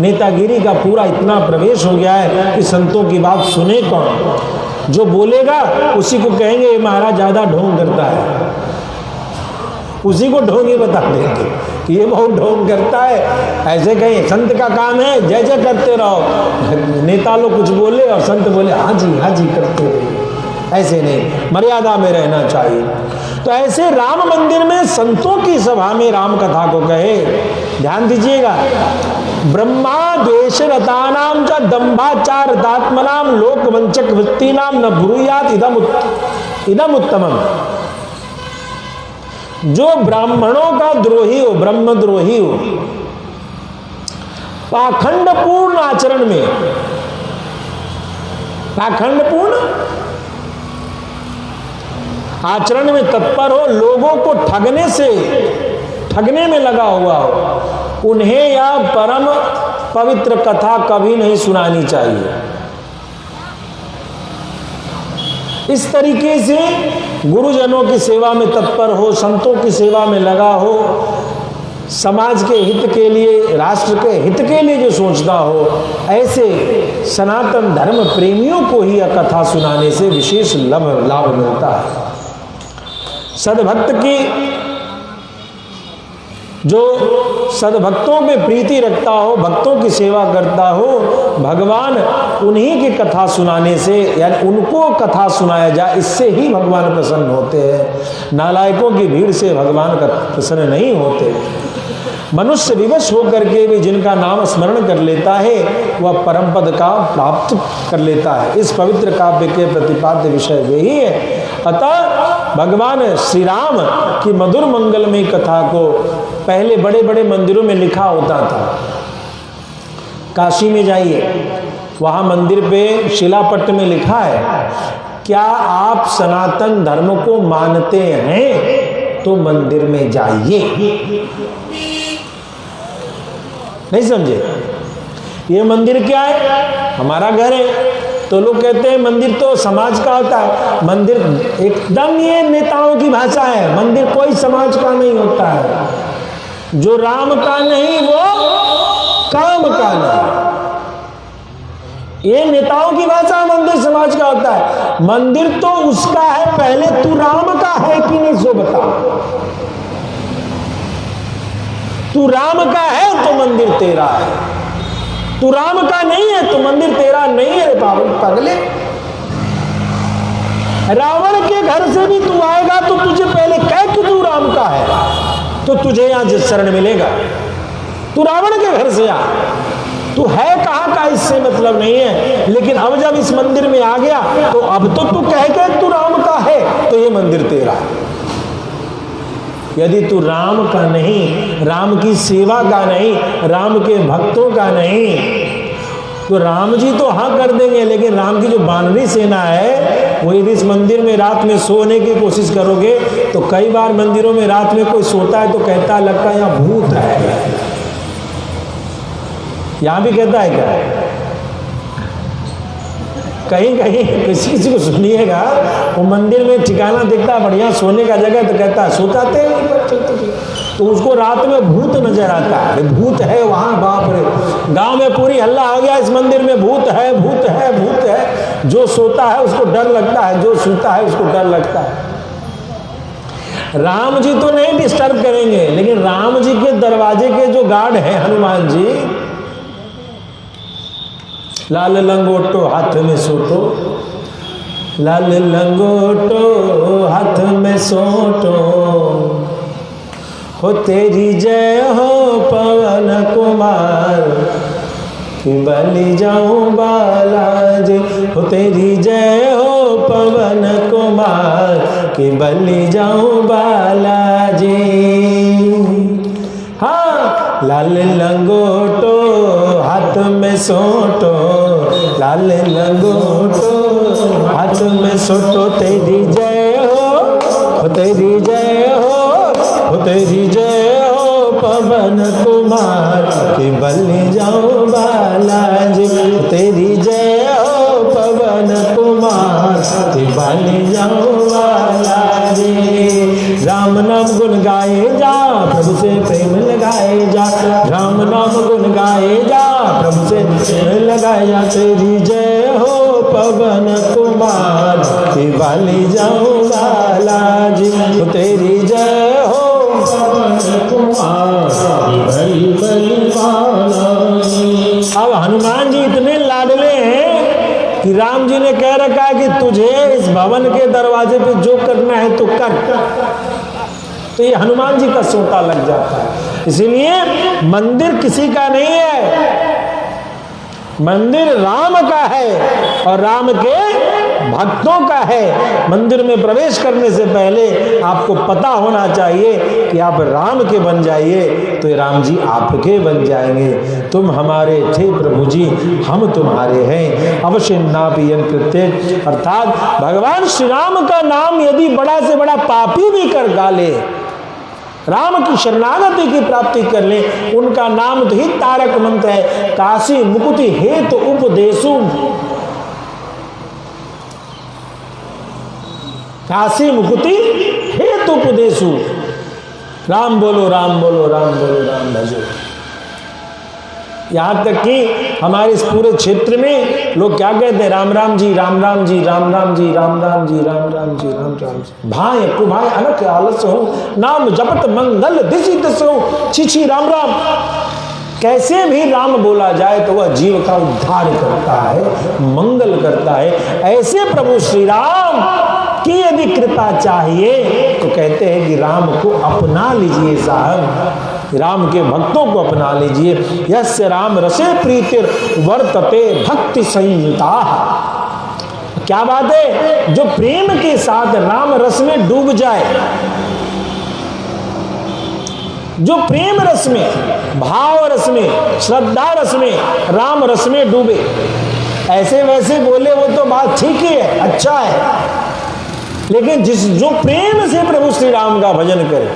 नेतागिरी का पूरा इतना प्रवेश हो गया है कि संतों की बात सुने कौन? जो बोलेगा उसी को कहेंगे ये महाराज ज्यादा ढोंग करता है, उसी को ढोंग ही बता देंगे कि ये बहुत ढोंग करता है। ऐसे कहीं संत का काम है जय जय करते रहो, नेता लोग कुछ बोले और संत बोले हाँ जी करते रहे। ऐसे नहीं, मर्यादा में रहना चाहिए। तो ऐसे राम मंदिर में संतों की सभा में राम कथा को कहे। ध्यान दीजिएगा, ब्रह्मा द्वेष रतानाम च दंभाचार दात्मनाम लोक वंचक वृत्ति नाम न ब्रूयात इदम उत्तमम। जो ब्राह्मणों का द्रोही हो, ब्रह्मद्रोही हो, पाखंड पूर्ण आचरण में पाखंड पूर्ण आचरण में तत्पर हो, लोगों को ठगने में लगा हुआ हो, उन्हें यह परम पवित्र कथा कभी नहीं सुनानी चाहिए। इस तरीके से गुरुजनों की सेवा में तत्पर हो, संतों की सेवा में लगा हो, समाज के हित के लिए, राष्ट्र के हित के लिए जो सोचता हो, ऐसे सनातन धर्म प्रेमियों को ही यह कथा सुनाने से विशेष लाभ मिलता है। सद्भक्त की जो सद्भक्तों में प्रीति रखता हो, भक्तों की सेवा करता हो, भगवान उन्हीं की कथा सुनाने से, यानी उनको कथा सुनाया जाए, इससे ही भगवान प्रसन्न होते हैं। नालायकों की भीड़ से भगवान का प्रसन्न नहीं होते। मनुष्य विवश होकर के भी जिनका नाम स्मरण कर लेता है वह परम पद का प्राप्त कर लेता है। इस पवित्र काव्य के प्रतिपाद्य विषय यही है। अतः भगवान श्री राम की मधुर मंगलमय कथा को पहले बड़े बड़े मंदिरों में लिखा होता था। काशी में जाइए, वहां मंदिर पे शिलापट्ट में लिखा है, क्या आप सनातन धर्म को मानते हैं तो मंदिर में जाइए। नहीं समझे? ये मंदिर क्या है? हमारा घर है। तो लोग कहते हैं मंदिर तो समाज का होता है। मंदिर एकदम ये नेताओं की भाषा है। मंदिर कोई समाज का नहीं होता है। जो राम का नहीं वो काम का नहीं। ये नेताओं की भाषा, मंदिर समाज का होता है। मंदिर तो उसका है, पहले तू राम का है कि नहीं सो बता। तू राम का है तो मंदिर तेरा है, तू राम का नहीं है तो मंदिर तेरा नहीं है। पगले, रावण के घर से भी तू आएगा तो तुझे पहले कह कि तू राम का है, तो तुझे यहां शरण मिलेगा। तू रावण के घर से आ, तू है कहां का इससे मतलब नहीं है। लेकिन अब जब इस मंदिर में आ गया तो अब तो तू कह के तू राम का है तो ये मंदिर तेरा है। यदि तू राम का नहीं, राम की सेवा का नहीं, राम के भक्तों का नहीं, तो राम जी तो हाँ कर देंगे, लेकिन राम की जो बानरी सेना है वो यदि इस मंदिर में रात में सोने की कोशिश करोगे तो कई बार मंदिरों में रात में कोई सोता है तो कहता है लगता है यहाँ भूत है। यहां भी कहता है क्या? कहीं कहीं किसी को सुनिएगा वो मंदिर में ठिकाना दिखता है बढ़िया सोने का जगह तो कहता है सोताते तो उसको रात में भूत नजर आता है। भूत है वहां, बाप रे, गांव में पूरी हल्ला हो गया इस मंदिर में भूत है, भूत है, भूत है। जो सोता है उसको डर लगता है, जो सोता है उसको डर लगता है। राम जी तो नहीं डिस्टर्ब करेंगे, लेकिन राम जी के दरवाजे के जो गार्ड हैं हनुमान जी, लाल लंगोटो हाथ में सोटो, लाल लंगोटो हाथ में सोटो, हो तेरी जय हो पवन कुमार कि बलि जाऊं बालाजी। हो तेरी जय हो पवन कुमार कि बलि जाऊं बालाजी। हाँ, लाल लंगोटो हाथ में सोटो, लाल लंगोटो हाथ में सोटो, तेरी जय हो, तेरी जय हो, तेरी जय हो पवन कुमार कि बलि जाऊं बालाजी। तेरी जय हो पवन कुमार कि बलि जाऊं बालाजी। राम नाम गुण गाए जा, प्रभु से प्रेम लगाए जा, राम नाम गुण गाए जा, प्रभु से प्रेम लगाए जा। तेरी जय हो पवन कुमार कि बलि जाऊं बालाजी। तेरी जय हो पवन कुमार कि बलि बालाजी। अब हनुमान जी इतने लाडले हैं कि राम जी ने कह रखा है कि तुझे इस भवन के दरवाजे पे जो करना है तो कर। तो ये हनुमान जी का सोटा लग जाता है। इसीलिए मंदिर किसी का नहीं है, मंदिर राम का है और राम के भक्तों का है। मंदिर में प्रवेश करने से पहले आपको पता होना चाहिए कि आप राम के बन जाइए तो राम जी आपके बन जाएंगे। तुम हमारे थे प्रभु जी, हम तुम्हारे हैं। अवश्य नापियन कृत्य, अर्थात भगवान श्री राम का नाम यदि बड़ा से बड़ा पापी भी कर डाले, राम की शरणागति की प्राप्ति कर ले, उनका नाम तो ही तारक मंत्र है। काशी मुकुति हेतु उपदेशु, काशी मुकुति हेतु उपदेशु। राम बोलो, राम बोलो, राम बोलो, राम भजो। यहां तक कि हमारे इस पूरे क्षेत्र में लोग क्या कहते हैं, राम राम जी, राम राम जी, राम राम जी, राम राम जी, राम राम जी, राम राम जी। भाई कुभाई अलग आलस हो, नाम जपत मंगल दिशि दसो, छिछी राम राम। कैसे भी राम बोला जाए तो वह जीव का उद्धार करता है, मंगल करता है। ऐसे प्रभु श्री राम की यदि कृपा चाहिए तो कहते हैं कि राम को अपना लीजिए साहब, राम के भक्तों को अपना लीजिए। यस्य राम रसे प्रीतिर वर्तते भक्ति संयुता। क्या बात है, जो प्रेम के साथ राम रस में डूब जाए, जो प्रेम रस में, भाव रस में, श्रद्धा रस में, राम रस में डूबे, ऐसे वैसे बोले वो तो बात ठीक ही है, अच्छा है, लेकिन जो प्रेम से प्रभु श्री राम का भजन करे,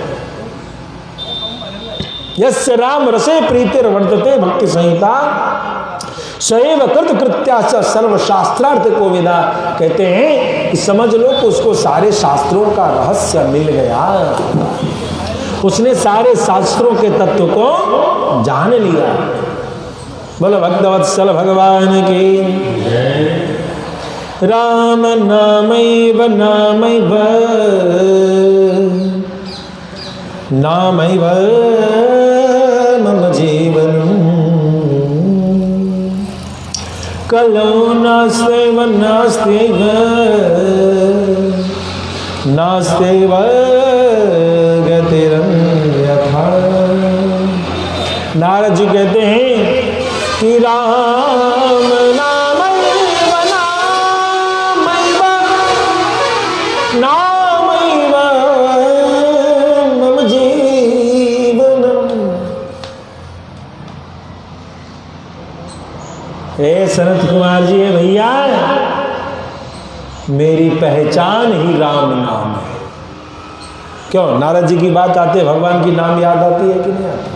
यस्य राम रसे प्रीतिर वर्तते भक्ति संहिता सैव कृत कृत्या सर्व शास्त्रार्थ को विदा। कहते हैं कि समझ लो कि उसको सारे शास्त्रों का रहस्य मिल गया, उसने सारे शास्त्रों के तत्व को जान लिया। बोलो भक्तवत्सल भगवान की। राम नामैव नामैव नामैव मम जीवन कलौ नास्त्यैव नास्त्यैव नास्त्यैव गतिरन्यथा। नारद जी कहते हैं कि राम नामैव नामैव नामैव मम जीवनम्। हे सनत कुमार जी, भैया मेरी पहचान ही राम नाम है। क्यों, नारद जी की बात आते भगवान की नाम याद आती है कि नहीं आती?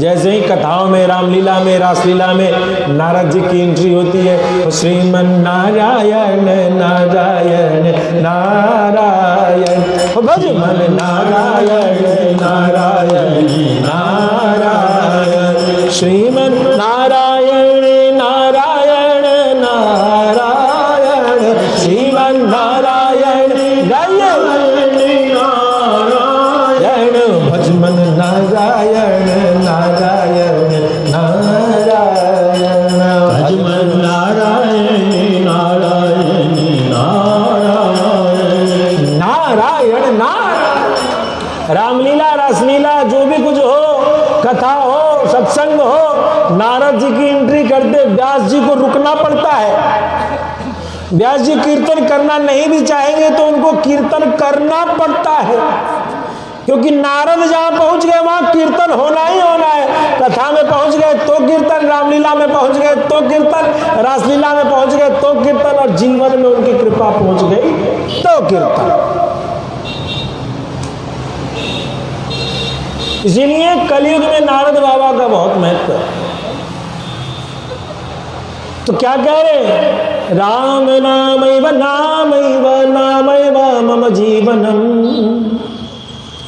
जैसे ही कथाओं में, रामलीला में, रासलीला में नारद जी की एंट्री होती है, तो श्रीमन नारायण नारायण नारायण, भजमन नारायण नारायण नारायण, श्रीमन नारायण नारायण नारायण, श्रीमन नारायण नारायण, भजमन नारायण नारायण नारायण, भजमन नारायण नारायण नारायण नारायण नारायण। रामलीला, रासलीला, जो भी कुछ हो, कथा हो, सत्संग हो, नारद जी की एंट्री करते व्यास जी को रुकना पड़ता है। व्यास जी कीर्तन करना नहीं भी चाहेंगे तो उनको कीर्तन करना पड़ता है, क्योंकि नारद जहां पहुंच गए वहां कीर्तन होना ही होना है। कथा में पहुंच गए तो कीर्तन, रामलीला में पहुंच गए तो कीर्तन, रासलीला में पहुंच गए तो कीर्तन, और जीवन में उनकी कृपा पहुंच गई तो कीर्तन। इसीलिए कलयुग में नारद बाबा का बहुत महत्व है। तो क्या कह रहे, राम नामैव नामैव नामैव मम जीवनम।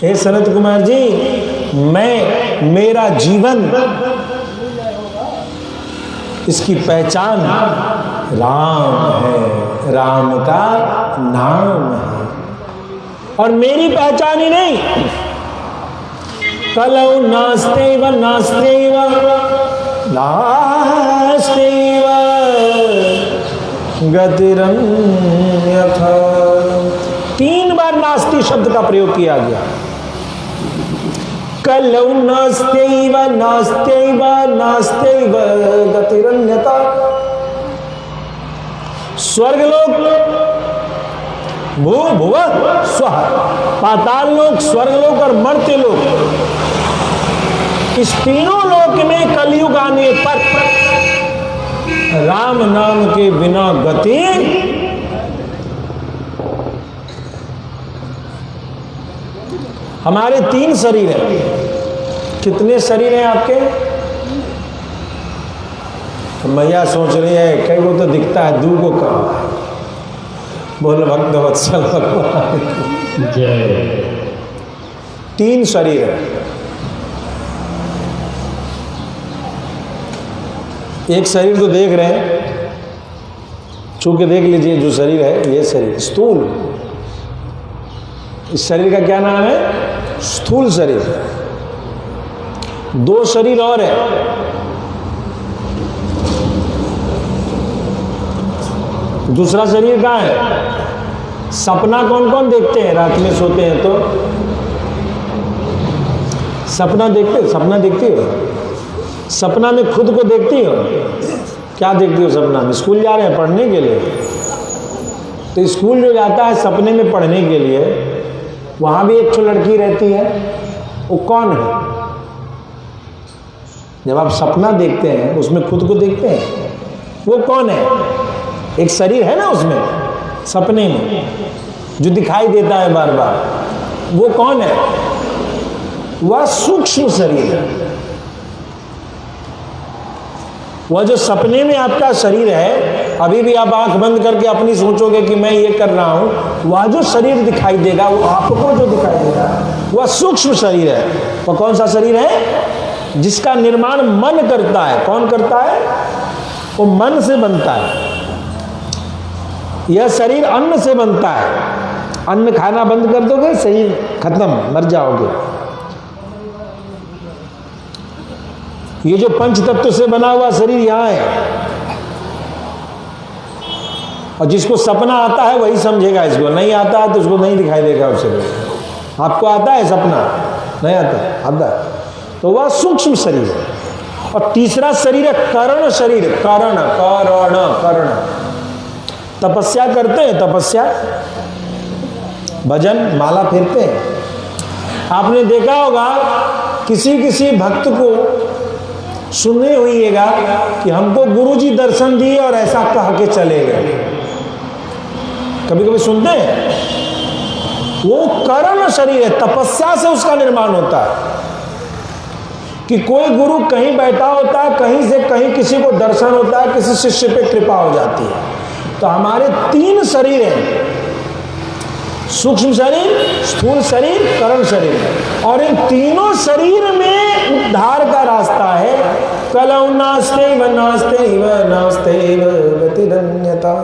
हे सनत कुमार जी, मेरा जीवन, इसकी पहचान राम है, राम का नाम है। और मेरी पहचान ही नहीं, कलौ नास्त्यैव नास्त्यैव नास्त्यैव गतिरन्यथा। 3 बार नास्ति शब्द का प्रयोग किया गया। कलौ नास्त्यैव नास्त्यैव नास्त्यैव गतिरन्यथा। स्वर्गलोक भू भुव स्वः, पाताल लोक, स्वर्गलोक और मर्त्य लोक, इस तीनों लोक में कलयुग आने पर राम नाम के बिना गति हमारे 3 शरीर हैं। कितने शरीर हैं आपके? तो मैया सोच रही है कई वो तो दिखता है, दू को कहा बोल भक्त वत्सल भगवान जय। 3 शरीर है। एक शरीर तो देख रहे हैं, छू के देख लीजिए जो शरीर है, ये शरीर स्थूल। इस शरीर का क्या नाम है? स्थूल शरीर। 2 शरीर और है, दूसरा शरीर कहाँ है? सपना कौन कौन देखते हैं रात में सोते हैं तो? सपना देखते हो? सपना में खुद को देखती हो? क्या देखती हो सपना में? स्कूल जा रहे हैं पढ़ने के लिए, तो स्कूल जो जाता है सपने में पढ़ने के लिए, वहां भी एक लड़की रहती है, वो कौन है? जब आप सपना देखते हैं उसमें खुद को देखते हैं, वो कौन है? एक शरीर है ना उसमें, सपने में जो दिखाई देता है बार बार, वो कौन है? वह सूक्ष्म शरीर है। वह जो सपने में आपका शरीर है, अभी भी आप आंख बंद करके अपनी सोचोगे कि मैं ये कर रहा हूं, वह जो शरीर दिखाई देगा, वो आपको जो दिखाई देगा, वह सूक्ष्म शरीर है। वह कौन सा शरीर है? जिसका निर्माण मन करता है। कौन करता है? वो मन से बनता है। यह शरीर अन्न से बनता है। अन्न खाना बंद कर दोगे, शरीर खत्म, मर जाओगे। ये जो पंच तत्व से बना हुआ शरीर यहां है, और जिसको सपना आता है वही समझेगा इसको, नहीं आता है तो उसको नहीं दिखाई देगा उस शरीर। आपको आता है सपना? नहीं आता है। तो वह सूक्ष्म शरीर है। और तीसरा शरीर है करण शरीर। करण तपस्या करते हैं, तपस्या, भजन, माला फेरते हैं। आपने देखा होगा किसी भक्त को सुनने हुईगा कि हमको गुरुजी दर्शन दिए और ऐसा कह के चले गए। कभी कभी सुनते हैं। वो करण शरीर है, तपस्या से उसका निर्माण होता है। कि कोई गुरु कहीं बैठा होता है, कहीं से कहीं किसी को दर्शन होता है, किसी शिष्य पे कृपा हो जाती है। तो हमारे 3 शरीर हैं, सूक्ष्म शरीर, स्थूल शरीर, करण शरीर। और इन तीनों शरीर में उद्धार का रास्ता है। कलौ नास्तेव नास्तेव नास्तेव गतिरन्यथा।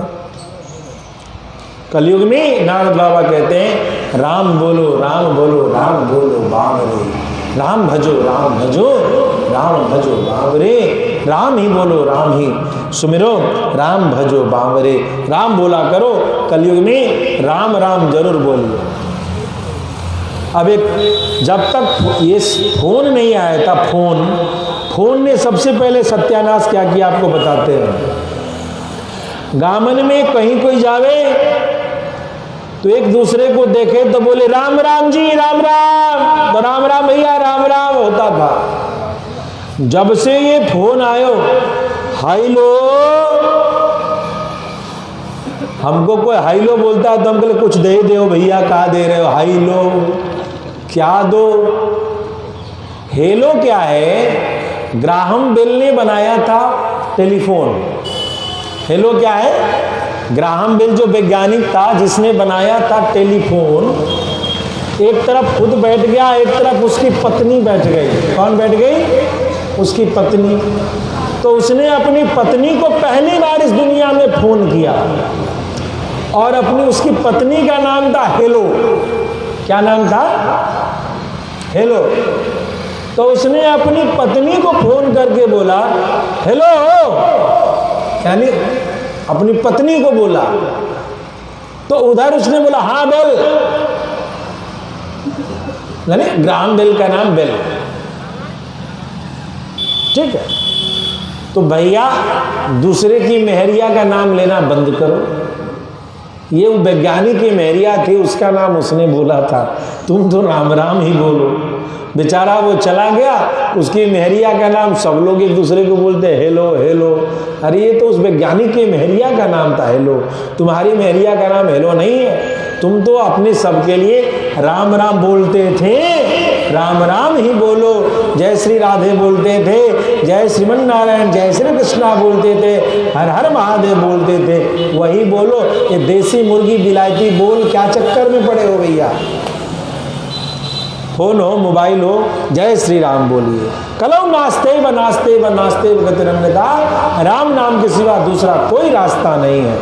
कलयुग में नारद बाबा कहते हैं, राम बोलो राम बोलो राम बोलो बावरे, राम भजो राम भजो राम भजो बावरे, राम ही बोलो राम ही सुमिरो राम भजो बावरे। राम बोला करो, कलयुग में राम राम जरूर बोलिए। अब जब तक ये फोन नहीं आया था, फोन ने सबसे पहले सत्यानाश क्या किया आपको बताते हैं। गामन में कहीं कोई जावे तो एक दूसरे को देखे तो बोले राम राम जी, राम राम, तो राम राम भैया, राम राम होता था। जब से ये फोन आयो, हाइलो, हमको कोई हाइलो बोलता है तो हम कहते कुछ दे दो भैया, कहा दे रहे हो? हाइलो क्या दो? हेलो क्या है? ग्राहम बेल ने बनाया था टेलीफोन। हेलो क्या है? ग्राहम बेल जो वैज्ञानिक था जिसने बनाया था टेलीफोन, एक तरफ खुद बैठ गया, एक तरफ उसकी पत्नी बैठ गई। कौन बैठ गई? उसकी पत्नी। तो उसने अपनी पत्नी को पहली बार इस दुनिया में फोन किया, और उसकी पत्नी का नाम था हेलो। क्या नाम था? हेलो। तो उसने अपनी पत्नी को फोन करके बोला हेलो, यानी अपनी पत्नी को बोला। तो उधर उसने बोला हाँ बेल, यानी ग्राहम बेल का नाम बेल। ठीक है। तो भैया दूसरे की मेहरिया का नाम लेना बंद करो। ये वैज्ञानिक की मेहरिया थी, उसका नाम उसने बोला था, तुम तो राम राम ही बोलो। बेचारा वो चला गया, उसकी मेहरिया का नाम सब लोग एक दूसरे को बोलते हेलो हेलो। अरे ये तो उस वैज्ञानिक की मेहरिया का नाम था हेलो, तुम्हारी मेहरिया का नाम हेलो नहीं है। तुम तो अपने सबके लिए राम राम बोलते थे, राम राम ही बोलो। जय श्री राधे बोलते थे, जय श्रीमन नारायण, जय श्री कृष्णा बोलते थे, हर हर महादेव बोलते थे, वही बोलो। ये देसी मुर्गी विलायती बोल क्या चक्कर में पड़े हो भैया। फोन हो, मोबाइल हो, जय श्री राम बोलिए। कलौ नास्ते व नास्ते व नास्ते व गतिरन्यथा, राम नाम के सिवा दूसरा कोई रास्ता नहीं है।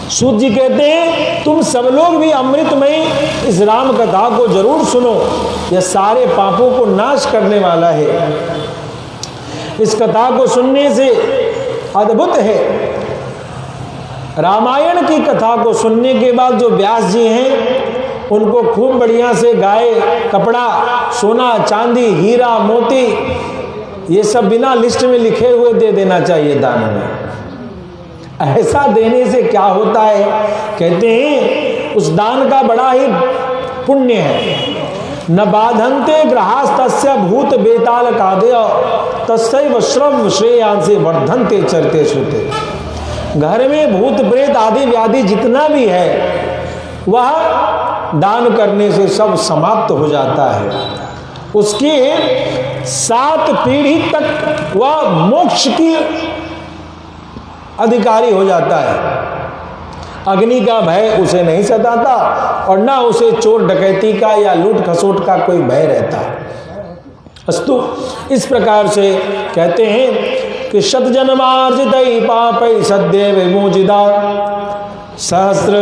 सूत जी कहते हैं तुम सब लोग भी अमृतमय इस राम कथा को जरूर सुनो, यह सारे पापों को नाश करने वाला है। इस कथा को सुनने से अद्भुत है। रामायण की कथा को सुनने के बाद जो व्यास जी हैं उनको खूब बढ़िया से गाय, कपड़ा, सोना, चांदी, हीरा, मोती, ये सब बिना लिस्ट में लिखे हुए दे देना चाहिए दान में। ऐसा देने से क्या होता है, कहते हैं उस दान का बड़ा ही पुण्य है। न बाधंते ग्रहास्तस्य भूत बेताल कादय तस्सैव श्रव श्रेयांसे वर्धन्ते चरते श्रुते। घर में भूत प्रेत आदि व्याधि जितना भी है वह दान करने से सब समाप्त हो जाता है। उसकी 7 पीढ़ी तक वह मोक्ष की अधिकारी हो जाता है। अग्नि का भय उसे नहीं सताता और ना उसे चोर डकैती का या लूट खसोट का कोई भय रहता है। अस्तु, इस प्रकार से कहते हैं कि शतजन्मार्जित पाप सद्य विमोचिता सहस्र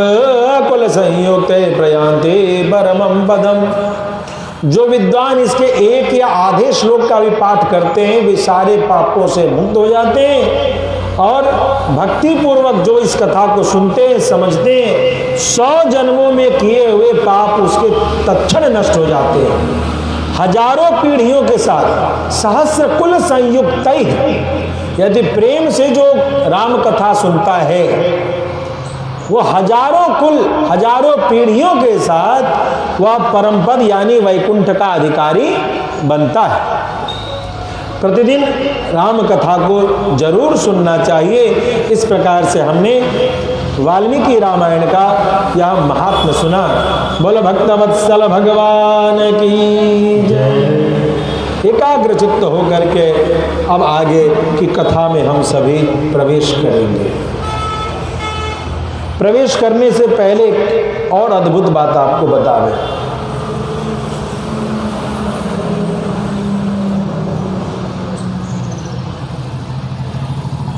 कुल संयुक्त प्रयांते परमं पदम। जो विद्वान इसके एक या आधे श्लोक का भी पाठ करते हैं वे सारे पापों से मुक्त हो जाते हैं और भक्ति पूर्वक जो इस कथा को सुनते हैं, समझते हैं, 100 जन्मों में किए हुए पाप उसके तत्क्षण नष्ट हो जाते हैं। हजारों पीढ़ियों के साथ सहस्र कुल संयुक्त यदि प्रेम से जो राम कथा सुनता है वो हजारों कुल, हजारों पीढ़ियों के साथ वह परम पद यानी वैकुंठ का अधिकारी बनता है। प्रतिदिन राम कथा को जरूर सुनना चाहिए। इस प्रकार से हमने वाल्मीकि रामायण का यह महात्म्य सुना। बोलो भक्तवत्सल भगवान की जय। एकाग्र चित्त होकर के अब आगे की कथा में हम सभी प्रवेश करेंगे। प्रवेश करने से पहले और अद्भुत बात आपको बता दें।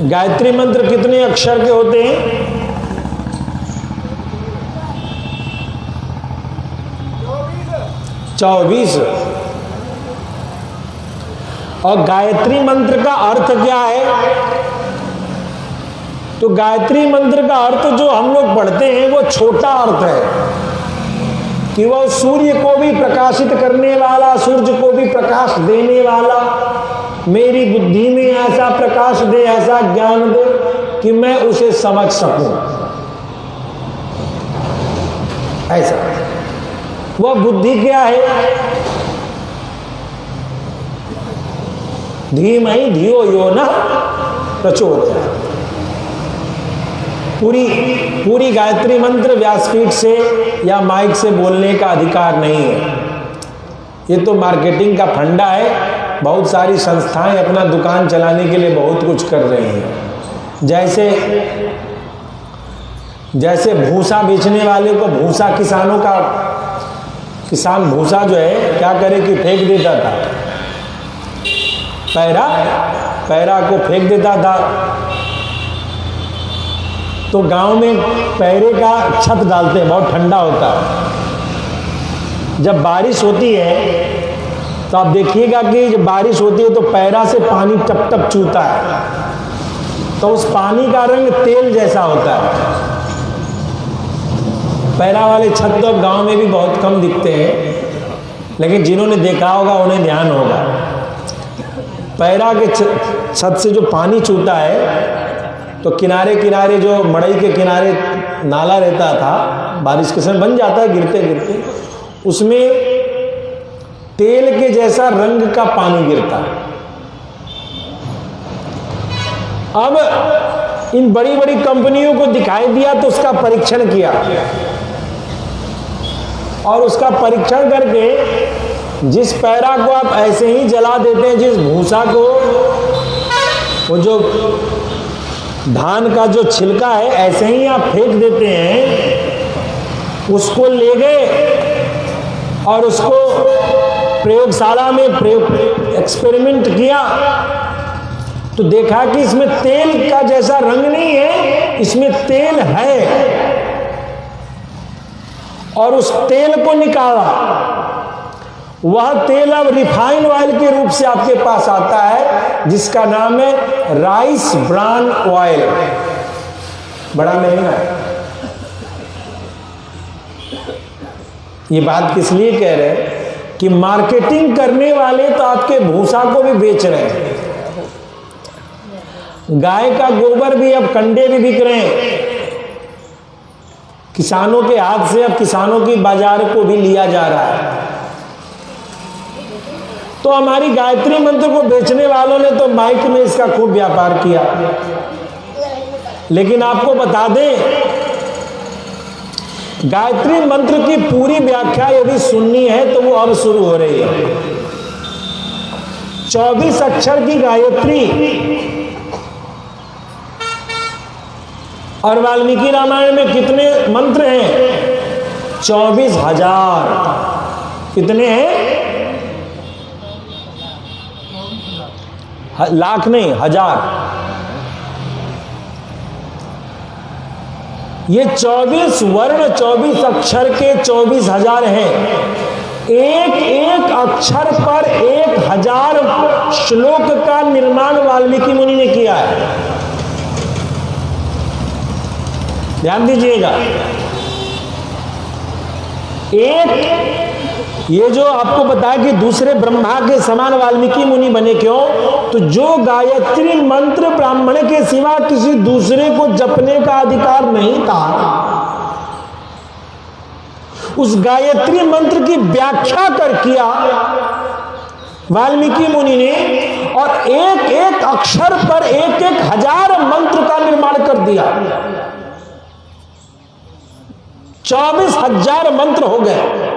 गायत्री मंत्र कितने अक्षर के होते हैं? 24। और गायत्री मंत्र का अर्थ क्या है? तो गायत्री मंत्र का अर्थ जो हम लोग पढ़ते हैं वो छोटा अर्थ है कि वह सूर्य को भी प्रकाशित करने वाला, सूर्य को भी प्रकाश देने वाला, मेरी बुद्धि में ऐसा प्रकाश दे, ऐसा ज्ञान दे कि मैं उसे समझ सकूं। ऐसा वह बुद्धि क्या है? धीमहि धियो यो न प्रचोदयात्। पूरी गायत्री मंत्र व्यासपीठ से या माइक से बोलने का अधिकार नहीं है। ये तो मार्केटिंग का फंडा है। बहुत सारी संस्थाएं अपना दुकान चलाने के लिए बहुत कुछ कर रही हैं। जैसे भूसा बेचने वाले को भूसा, किसान भूसा जो है क्या करे कि फेंक देता था, पैरा को फेंक देता था। तो गांव में पैरे का छत डालते हैं, बहुत ठंडा होता है। जब बारिश होती है तो आप देखिएगा कि जब बारिश होती है तो पैरा से पानी टप टप चूता है, तो उस पानी का रंग तेल जैसा होता है। पैरा वाले छत तो गांव में भी बहुत कम दिखते हैं, लेकिन जिन्होंने देखा होगा उन्हें ध्यान होगा। पैरा के छत से जो पानी छूटा है तो किनारे किनारे जो मड़ई के किनारे नाला रहता था, बारिश के समय बन जाता है गिरते गिरते, उसमें तेल के जैसा रंग का पानी गिरता है। अब इन बड़ी बड़ी कंपनियों को दिखाई दिया तो उसका परीक्षण किया, और उसका परीक्षण करके जिस पैरा को आप ऐसे ही जला देते हैं, जिस भूसा को, वो जो धान का जो छिलका है ऐसे ही आप फेंक देते हैं, उसको ले गए और उसको प्रयोगशाला में एक्सपेरिमेंट किया तो देखा कि इसमें तेल का जैसा रंग नहीं है, इसमें तेल है। और उस तेल को निकाला, वह तेल अब रिफाइंड ऑयल के रूप से आपके पास आता है, जिसका नाम है राइस ब्रान ऑयल। बड़ा महंगा है। ये बात किस लिए कह रहे हैं कि मार्केटिंग करने वाले तो आपके भूसा को भी बेच रहे हैं। गाय का गोबर भी, अब कंडे भी बिक रहे हैं। किसानों के हाथ से अब किसानों की बाजार को भी लिया जा रहा है। तो हमारी गायत्री मंत्र को बेचने वालों ने तो माइक में इसका खूब व्यापार किया। लेकिन आपको बता दें, गायत्री मंत्र की पूरी व्याख्या यदि सुननी है तो वो अब शुरू हो रही है। 24 अक्षर की गायत्री, और वाल्मीकि रामायण में कितने मंत्र हैं? 24,000। कितने हैं? लाख नहीं, 1000। ये 24 वर्ण 24 अक्षर के 24,000 हैं। एक एक अक्षर पर 1000 श्लोक का निर्माण वाल्मीकि मुनि ने किया है। ध्यान दीजिएगा। एक ये जो आपको बताया कि दूसरे ब्रह्मा के समान वाल्मीकि मुनि बने, क्यों? तो जो गायत्री मंत्र ब्राह्मण के सिवा किसी दूसरे को जपने का अधिकार नहीं था, उस गायत्री मंत्र की व्याख्या कर किया वाल्मीकि मुनि ने, और एक एक अक्षर पर 1000 मंत्र का निर्माण कर दिया। 24,000 मंत्र हो गए।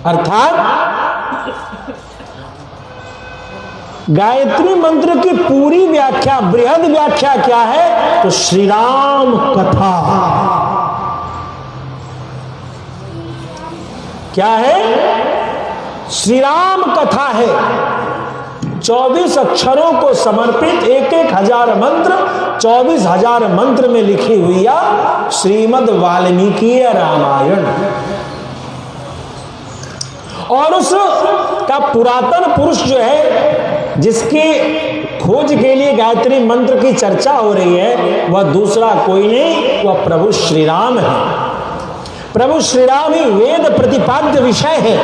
अर्थात गायत्री मंत्र की पूरी व्याख्या, बृहद व्याख्या क्या है? तो श्री राम कथा। क्या है? श्री राम कथा है। 24 अक्षरों को समर्पित 1000 मंत्र, 24,000 मंत्र में लिखी हुई श्रीमद् वाल्मीकि रामायण। और उस का पुरातन पुरुष जो है, जिसकी खोज के लिए गायत्री मंत्र की चर्चा हो रही है, वह दूसरा कोई नहीं, वह प्रभु श्री राम है। प्रभु श्री राम ही वेद प्रतिपाद्य विषय है।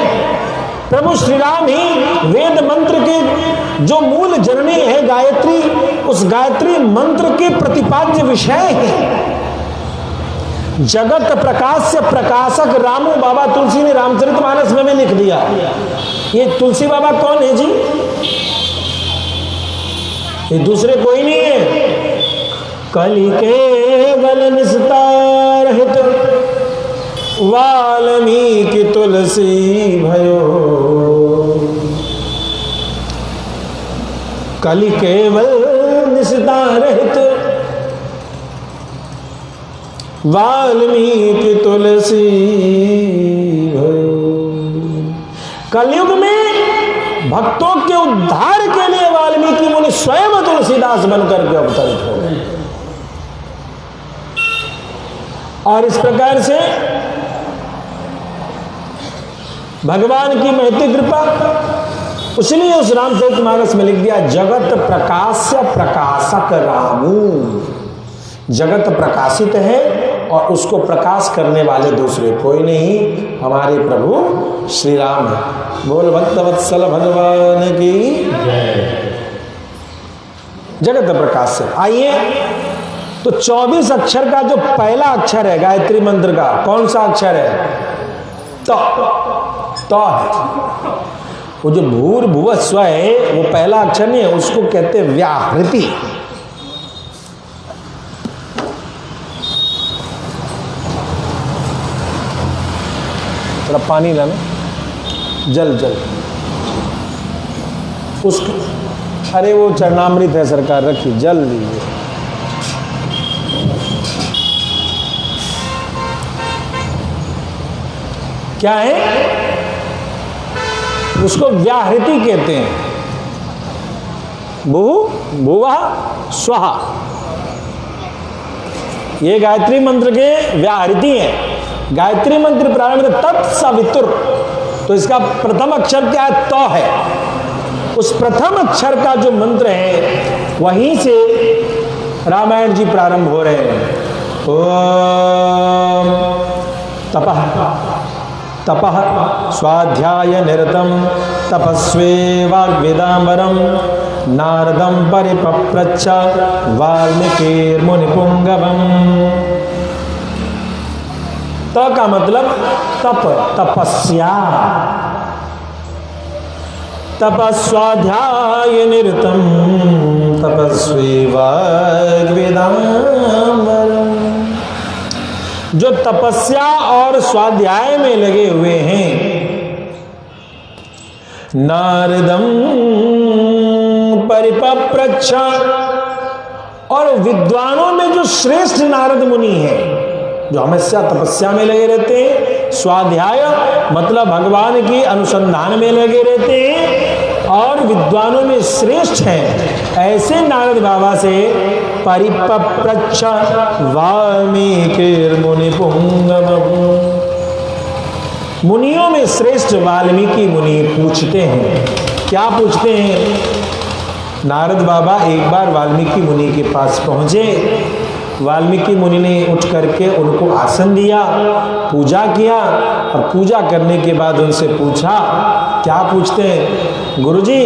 प्रभु श्री राम ही वेद मंत्र के जो मूल जननी है गायत्री, उस गायत्री मंत्र के प्रतिपाद्य विषय है। जगत प्रकाश से प्रकाशक रामू बाबा तुलसी ने रामचरितमानस में लिख दिया। ये तुलसी बाबा कौन है जी? ये दूसरे कोई नहीं है। कलि केवल निस्तार हित वाल्मीकि तुलसी भयो, कलि केवल निस्तार हित वाल्मीकि तुलसी भयो। कलयुग में भक्तों के उद्धार के लिए वाल्मीकि मुनि स्वयं तुलसीदास बनकर के अवतरित हो गए। और इस प्रकार से भगवान की महती कृपा, उसने उस रामचरितमानस में लिख दिया, जगत प्रकाश्य प्रकाशक रामू। जगत प्रकाशित है और उसको प्रकाश करने वाले दूसरे कोई नहीं, हमारे प्रभु श्री राम है। बोल भक्तवत्सल भगवान की जय। जगत प्रकाश से। आइए, तो 24 अक्षर का जो पहला अक्षर है गायत्री मंत्र का, कौन सा अक्षर है? तो है। वो जो भूर्भुवः स्व है वो पहला अक्षर नहीं है, उसको कहते हैं व्याहृति। थोड़ा पानी लाना, जल जल उसको, अरे वो चरणामृत है सरकार, रखिए, जल लीजिए। क्या है? उसको व्याहृति कहते हैं। भुवः स्वः, ये गायत्री मंत्र के व्याहृति हैं। गायत्री मंत्र प्रारंभ में तत्सवितुर, तो इसका प्रथम अक्षर क्या है? तो है। उस प्रथम अक्षर का जो मंत्र है वहीं से रामायण जी प्रारंभ हो रहे हैं। ओम तपः तपः स्वाध्याय निरतं तपस्वे वाग्वेदांबरं नारदं परिपप्रच्छ वाल्मीकिर्मुनिपुंगवम्। त का मतलब तप, तपस्या। तपस्वाध्याय निरतं तपस्वी वाग्वेदांबरं, जो तपस्या और स्वाध्याय में लगे हुए हैं। नारदं परिपप्रच्छ, और विद्वानों में जो श्रेष्ठ नारद मुनि है, जो हमेशा तपस्या में लगे रहते हैं, स्वाध्याय मतलब भगवान की अनुसंधान में लगे रहते हैं, और विद्वानों में श्रेष्ठ हैं, ऐसे नारद बाबा से परिपप्रच्छ वाल्मीकिर्मुनिपुंगवम्, मुनियों में श्रेष्ठ वाल्मीकि मुनि पूछते हैं। क्या पूछते हैं? नारद बाबा एक बार वाल्मीकि मुनि के पास पहुंचे। वाल्मीकि मुनि ने उठ करके उनको आसन दिया, पूजा किया, और पूजा करने के बाद उनसे पूछा, क्या पूछते हैं? गुरुजी,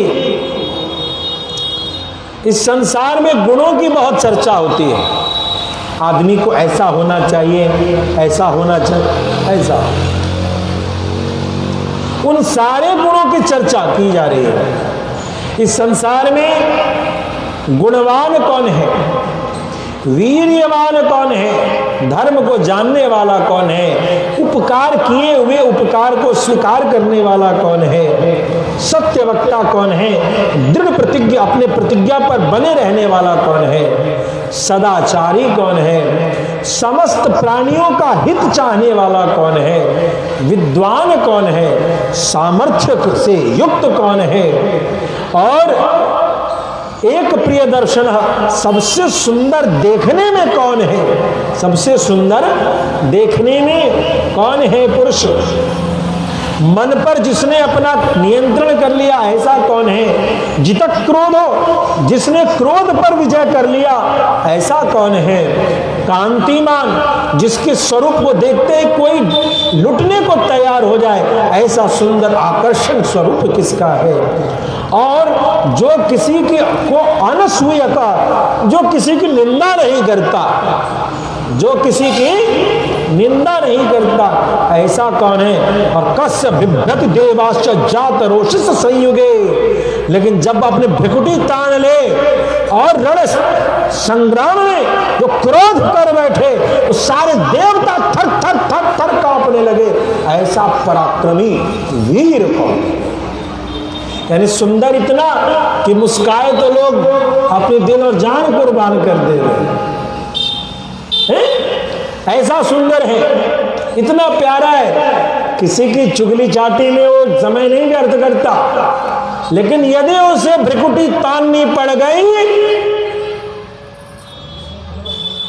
इस संसार में गुणों की बहुत चर्चा होती है। आदमी को ऐसा होना चाहिए, ऐसा होना चाहिए, ऐसा, उन सारे गुणों की चर्चा की जा रही है। इस संसार में गुणवान कौन है, वीर्यवान कौन है, धर्म को जानने वाला कौन है, उपकार किए हुए उपकार को स्वीकार करने वाला कौन है, सत्यवक्ता कौन है, दृढ़ प्रतिज्ञा अपने प्रतिज्ञा पर बने रहने वाला कौन है, सदाचारी कौन है, समस्त प्राणियों का हित चाहने वाला कौन है, विद्वान कौन है, सामर्थ्य से युक्त कौन है, और एक प्रिय दर्शन, सबसे सुंदर देखने में कौन है, सबसे सुंदर देखने में कौन है पुरुष, मन पर जिसने अपना नियंत्रण कर लिया ऐसा कौन है, जितक क्रोध हो, जिसने क्रोध पर विजय कर लिया ऐसा कौन है, कांतिमान, जिसके स्वरूप को देखते ही कोई लुटने को तैयार हो जाए ऐसा सुंदर आकर्षण स्वरूप किसका है, और जो किसी की को अनसूयता, जो किसी की निंदा नहीं करता, जो किसी की निंदा नहीं करता ऐसा कौन है, और कस्य बिभ्रति देवाश्च जात रोषिस संयुगे, लेकिन जब अपने भ्रिकुटी तान ले और रण संग्राम में जो क्रोध कर बैठे तो सारे देवता थर थर थर थर कांपने लगे, ऐसा पराक्रमी वीर कौन, यानी सुंदर इतना कि मुस्काए तो लोग अपने दिल और जान कुर्बान कर दे रहे, ऐसा सुंदर है, इतना प्यारा है, किसी की चुगली चाटी में वो समय नहीं व्यर्थ करता, लेकिन यदि उसे भ्रिकुटी ताननी पड़ गई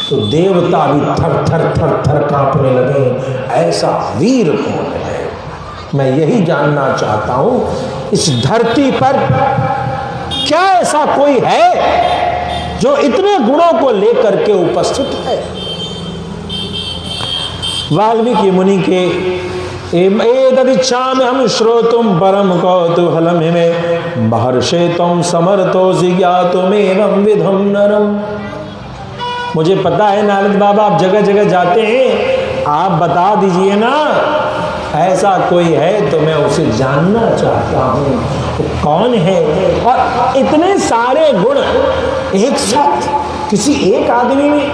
तो देवता भी थर थर थर थर कांपने लगे, ऐसा वीर कौन है। मैं यही जानना चाहता हूं, इस धरती पर क्या ऐसा कोई है जो इतने गुणों को लेकर के उपस्थित है। वाल्मीकि मुनि के एतदिच्छामि हम श्रोतुम परम कौतूहलम हिमे महर्षे तुम समर्थोसि ज्ञातुमेवं विधुम नरम। मुझे पता है नारद बाबा आप जगह जगह जाते हैं, आप बता दीजिए ना ऐसा कोई है तो मैं उसे जानना चाहता हूँ, तो कौन है। और इतने सारे गुण एक साथ किसी एक आदमी में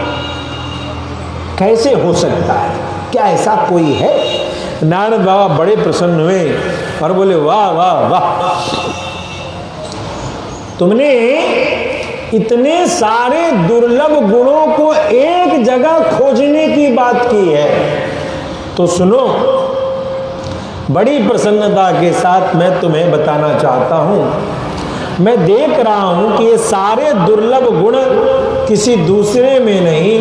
कैसे हो सकता है, क्या ऐसा कोई है। नारद बाबा बड़े प्रसन्न हुए और बोले वाह वाह वाह, तुमने इतने सारे दुर्लभ गुणों को एक जगह खोजने की बात की है, तो सुनो बड़ी प्रसन्नता के साथ मैं तुम्हें बताना चाहता हूं। मैं देख रहा हूं कि ये सारे दुर्लभ गुण किसी दूसरे में नहीं,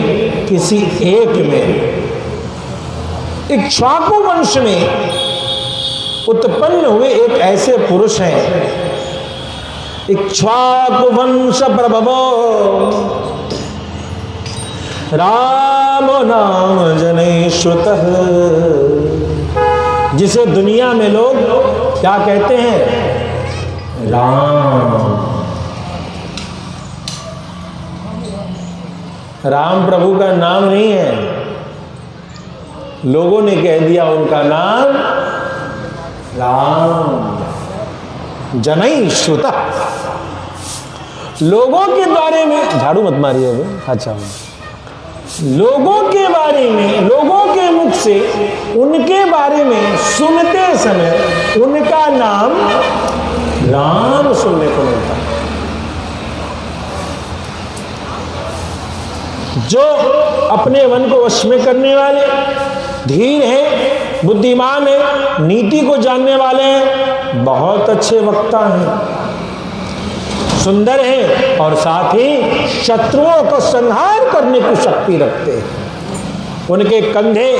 किसी एक में, इक्ष्वाकु वंश में उत्पन्न हुए एक ऐसे पुरुष हैं। इक्ष्वाकु वंश प्रभवो राम नाम जनै श्रुतः, जिसे दुनिया में लोग क्या कहते हैं, राम। राम प्रभु का नाम नहीं है, लोगों ने कह दिया उनका नाम राम। जनै श्रुता, लोगों के बारे में, झाड़ू मत मारिए अभी, अच्छा, लोगों के बारे में, लोगों के मुख से उनके बारे में सुनते समय उनका नाम राम सुनने को मिलता है। जो अपने मन को वश में करने वाले, धीर है, बुद्धिमान है, नीति को जानने वाले हैं, बहुत अच्छे वक्ता हैं, सुंदर हैं और साथ ही शत्रुओं को संहार करने की शक्ति रखते हैं। उनके कंधे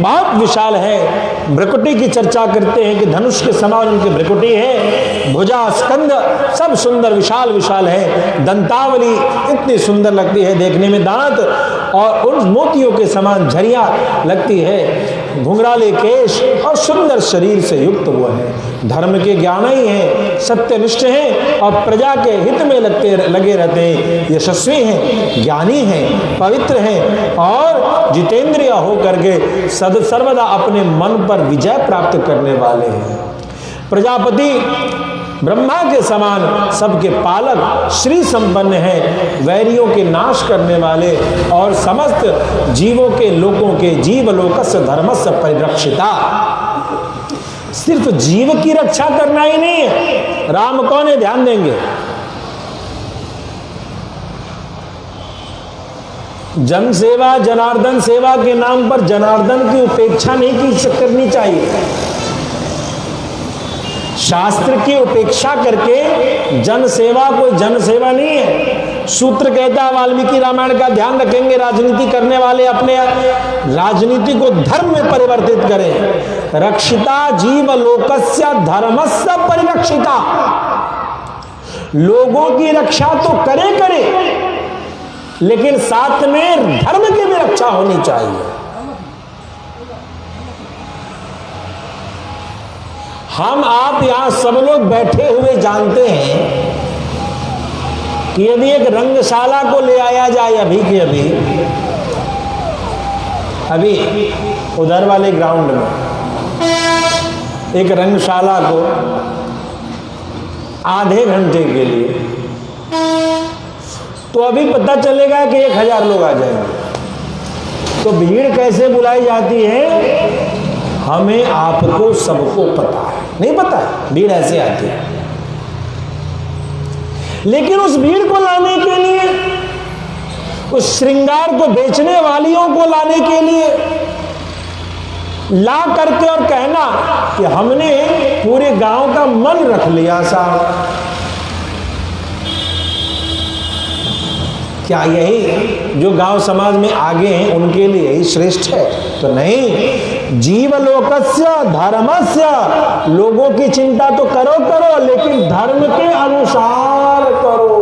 बहुत विशाल है, भ्रकुटी की चर्चा करते हैं कि धनुष के समान उनकी भ्रकुटी है, भुजा स्कंद सब सुंदर विशाल विशाल है, दंतावली इतनी सुंदर लगती है देखने में, दांत और उन मोतियों के समान झरिया लगती है, घुंघराले केश और सुंदर शरीर से युक्त वो है। धर्म के ज्ञानी हैं, सत्यनिष्ठ हैं और प्रजा के हित में लगे रहते हैं, यशस्वी हैं, ज्ञानी हैं, पवित्र हैं और जितेंद्रिय होकर के सर्वदा अपने मन पर विजय प्राप्त करने वाले हैं। प्रजापति ब्रह्मा के समान सबके पालक, श्री संपन्न है, वैरियों के नाश करने वाले और समस्त जीवों के लोकों के जीवलोकस्य धर्मस्य परिरक्षिता। सिर्फ जीव की रक्षा करना ही नहीं है, राम कौन है ध्यान देंगे। जन सेवा, जनार्दन सेवा के नाम पर जनार्दन की उपेक्षा नहीं करनी चाहिए। शास्त्र की उपेक्षा करके जन सेवा कोई जन सेवा नहीं है। सूत्र कहता है वाल्मीकि रामायण का ध्यान रखेंगे, राजनीति करने वाले अपने राजनीति को धर्म में परिवर्तित करें। रक्षिता जीव लोकस्य धर्मस्य परिरक्षिता, लोगों की रक्षा तो करे लेकिन साथ में धर्म की भी रक्षा होनी चाहिए। हम आप यहां सब लोग बैठे हुए जानते हैं कि यदि एक रंगशाला को ले आया जाए अभी उधर वाले ग्राउंड में एक रंगशाला को आधे घंटे के लिए, तो अभी पता चलेगा कि 1000 लोग आ जाएंगे। तो भीड़ कैसे बुलाई जाती है हमें आपको सबको पता है, नहीं पता है भीड़ ऐसे आती है। लेकिन उस भीड़ को लाने के लिए, उस श्रृंगार को बेचने वालियों को लाने के लिए ला करके और कहना कि हमने पूरे गांव का मन रख लिया साहब, क्या यही जो गांव समाज में आगे हैं उनके लिए यही श्रेष्ठ है? तो नहीं, जीवलोकस्य धर्मस्य, लोगों की चिंता तो करो लेकिन धर्म के अनुसार करो।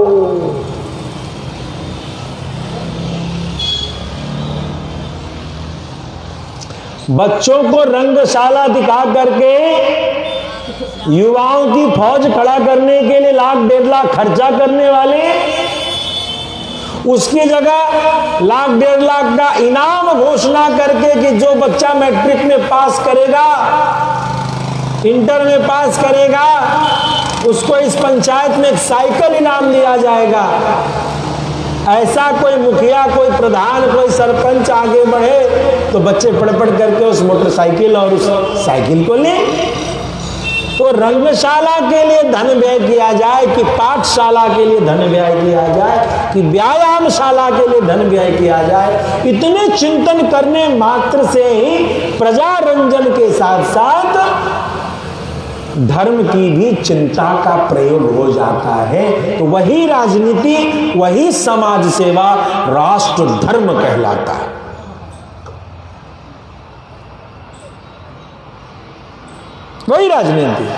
बच्चों को रंगशाला दिखा करके युवाओं की फौज खड़ा करने के लिए 1,00,000-1,50,000 खर्चा करने वाले, उसकी जगह 1,00,000-1,50,000 का इनाम घोषणा करके कि जो बच्चा मैट्रिक में पास करेगा, इंटर में पास करेगा, उसको इस पंचायत में एक साइकिल इनाम दिया जाएगा। ऐसा कोई मुखिया, कोई प्रधान, कोई सरपंच आगे बढ़े तो बच्चे पढ़ पढ़ करके उस मोटरसाइकिल और उस साइकिल को ले। तो रंगशाला के लिए धन व्यय किया जाए कि पाठशाला के लिए धन व्यय किया जाए कि व्यायामशाला के लिए धन व्यय किया जाए, इतने चिंतन करने मात्र से ही प्रजा रंजन के साथ साथ धर्म की भी चिंता का प्रयोग हो जाता है। तो वही राजनीति, वही समाज सेवा राष्ट्र धर्म कहलाता है। वही राजनीति।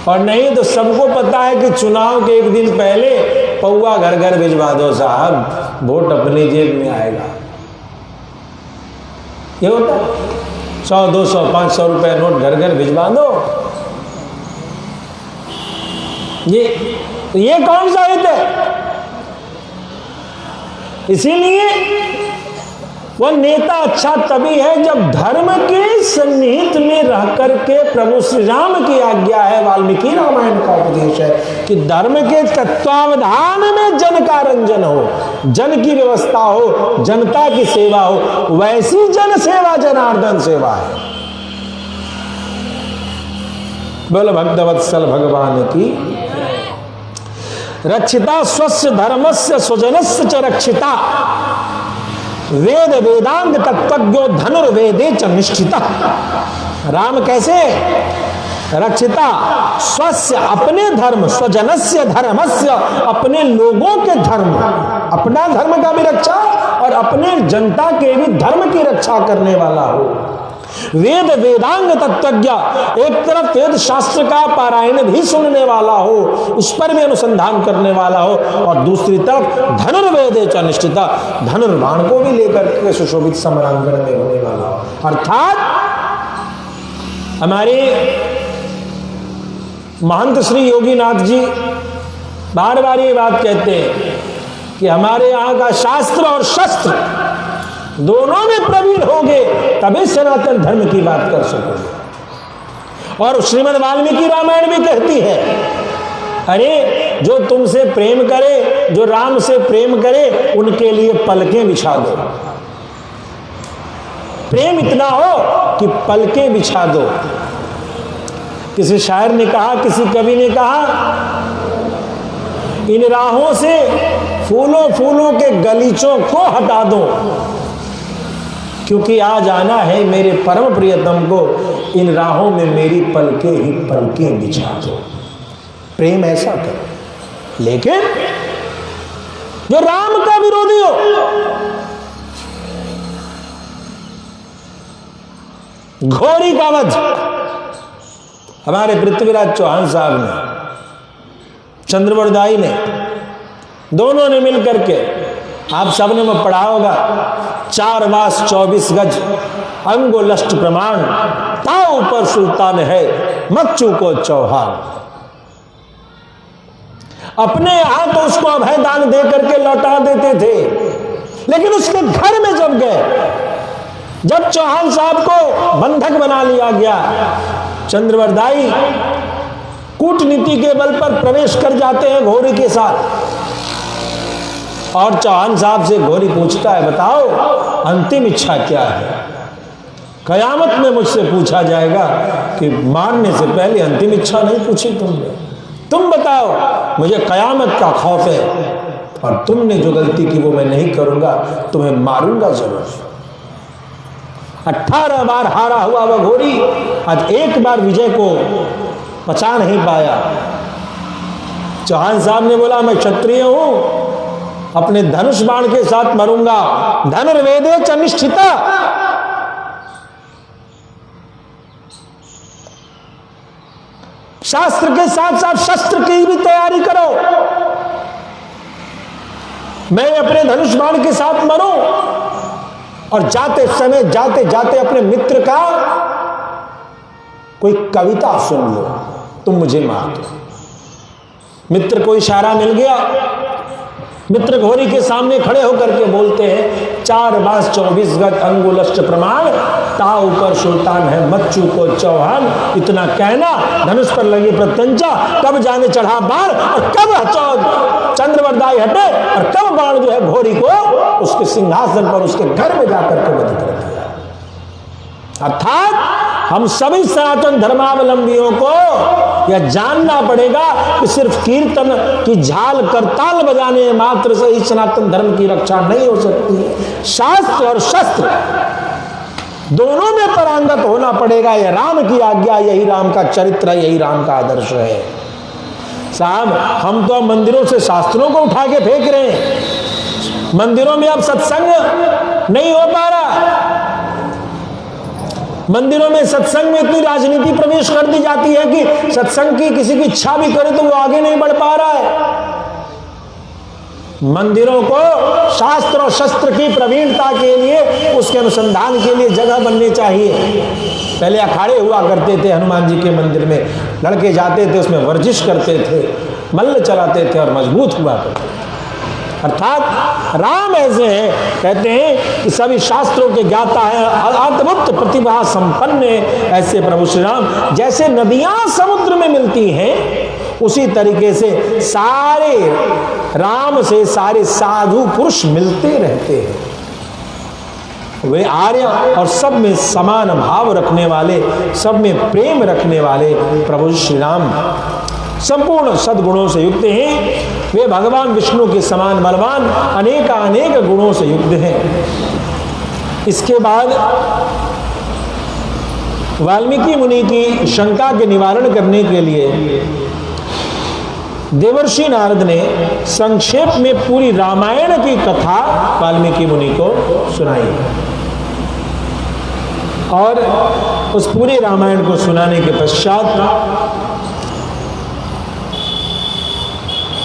और नहीं तो सबको पता है कि चुनाव के एक दिन पहले पौवा घर घर भिजवा दो साहब, वोट अपनी जेब में आएगा। ये होता है 100, 200, 500 रुपए नोट घर घर भिजवा दो। ये कौन सा हित है? इसीलिए वह नेता अच्छा तभी है जब धर्म के सन्निहित में रह करके, प्रभु श्री राम की आज्ञा है, वाल्मीकि रामायण का उपदेश है कि धर्म के तत्वावधान में जन का रंजन हो, जन की व्यवस्था हो, जनता की सेवा हो। वैसी जन सेवा जनार्दन सेवा है। बोलो भक्तवत्सल भगवान की। रक्षिता स्वस्य धर्मस्य स्वजनस्य च रक्षिता, वेद वेदांग तत्वज्ञो धनुर्वेदे च निष्ठिता। राम कैसे? रक्षिता स्वस्य, अपने धर्म, स्वजनस्य धर्मस्य, अपने लोगों के धर्म, अपना धर्म का भी रक्षा और अपने जनता के भी धर्म की रक्षा करने वाला हो। वेद वेदांग तत्वज्ञ, एक तरफ वेद शास्त्र का पारायण भी सुनने वाला हो, उस पर भी अनुसंधान करने वाला हो, और दूसरी तरफ धनुर्वेदे च निष्ठिता, धनुर्बाण को भी लेकर के सुशोभित समरांगण में होने वाला हो। अर्थात हमारे महंत श्री योगीनाथ जी बार बार ये बात कहते हैं कि हमारे यहाँ का शास्त्र और शस्त्र दोनों में प्रवीण होंगे तभी सनातन धर्म की बात कर सकोगे। और श्रीमद् वाल्मीकि रामायण भी कहती है, अरे जो तुमसे प्रेम करे, जो राम से प्रेम करे, उनके लिए पलकें बिछा दो। प्रेम इतना हो कि पलकें बिछा दो। किसी शायर ने कहा, किसी कवि ने कहा, इन राहों से फूलों फूलों के गलीचों को हटा दो, क्योंकि आज आना है मेरे परम प्रियतम को, इन राहों में मेरी पलकें ही पलकें बिछा दो। प्रेम ऐसा करो। लेकिन जो राम का विरोधी हो, घोरी का वध हमारे पृथ्वीराज चौहान साहब ने, चंद्रवरदाई ने, दोनों ने मिलकर के, आप सबने में पढ़ा होगा, 4 वास 24 गज अंगुलष्ट प्रमाण, ताऊ पर सुल्तान है मच्चू को चौहान। अपने यहां तो उसको अभय दान दे करके लौटा देते थे, लेकिन उसके घर में जब गए, जब चौहान साहब को बंधक बना लिया गया, चंद्रवरदाई कूटनीति के बल पर प्रवेश कर जाते हैं घोरी के साथ। और चौहान साहब से घोरी पूछता है, बताओ अंतिम इच्छा क्या है? कयामत में मुझसे पूछा जाएगा कि मारने से पहले अंतिम इच्छा नहीं पूछी तुमने, तुम बताओ, मुझे कयामत का खौफ है और तुमने जो गलती की वो मैं नहीं करूंगा, तुम्हें मारूंगा जरूर। 18 बार हारा हुआ वह घोरी आज एक बार विजय को पचा नहीं पाया। चौहान साहब ने बोला, मैं क्षत्रिय हूं, अपने धनुष बाण के साथ मरूंगा। धनुर्वेदे च निष्ठिता, शास्त्र के साथ साथ शस्त्र की भी तैयारी करो। मैं अपने धनुष बाण के साथ मरूं और जाते समय जाते जाते अपने मित्र का कोई कविता सुन लो, तुम मुझे मार दो। मित्र को इशारा मिल गया, मित्र घोड़ी के सामने खड़े होकर के बोलते हैं, 4 बांस 24 गज अंगुलष्ट प्रमाण, ताऊ पर सुल्तान है मच्चू को चौहान। इतना कहना, धनुष पर लगी प्रत्यंचा, कब जाने चढ़ा बाण और कब चंद्रवरदाई हटे और कब बाण जो है घोड़ी को उसके सिंहासन पर उसके घर में जाकर के वध कर दिया। अर्थात हम सभी सनातन धर्मावलंबियों को यह जानना पड़ेगा कि सिर्फ कीर्तन की झाल करताल बजाने मात्र से ही सनातन धर्म की रक्षा नहीं हो सकती। शास्त्र और शस्त्र दोनों में परांगत होना पड़ेगा। यह राम की आज्ञा, यही राम का चरित्र है, यही राम का आदर्श है। साहब, हम तो मंदिरों से शास्त्रों को उठा के फेंक रहे हैं। मंदिरों में अब सत्संग नहीं हो पा रहा। मंदिरों में सत्संग में इतनी राजनीति प्रवेश कर दी जाती है कि सत्संग की किसी की इच्छा भी करे तो वो आगे नहीं बढ़ पा रहा है। मंदिरों को शास्त्र और शस्त्र की प्रवीणता के लिए, उसके अनुसंधान के लिए जगह बननी चाहिए। पहले अखाड़े हुआ करते थे हनुमान जी के मंदिर में, लड़के जाते थे, उसमें वर्जिश करते थे, मल्ल चलाते थे और मजबूत हुआ करते थे। अर्थात राम ऐसे हैं, कहते हैं कि सभी शास्त्रों के ज्ञाता है, अद्भुत प्रतिभा संपन्न है। ऐसे प्रभु श्री राम जैसे नदियां समुद्र में मिलती हैं, उसी तरीके से सारे राम से सारे साधु पुरुष मिलते रहते हैं। वे आर्य और सब में समान भाव रखने वाले, सब में प्रेम रखने वाले प्रभु श्री राम संपूर्ण सद्गुणों से युक्त हैं। वे भगवान विष्णु के समान बलवान, अनेक गुणों से युक्त हैं। इसके बाद वाल्मीकि मुनि की शंका के निवारण करने के लिए देवर्षि नारद ने संक्षेप में पूरी रामायण की कथा वाल्मीकि मुनि को सुनाई और उस पूरे रामायण को सुनाने के पश्चात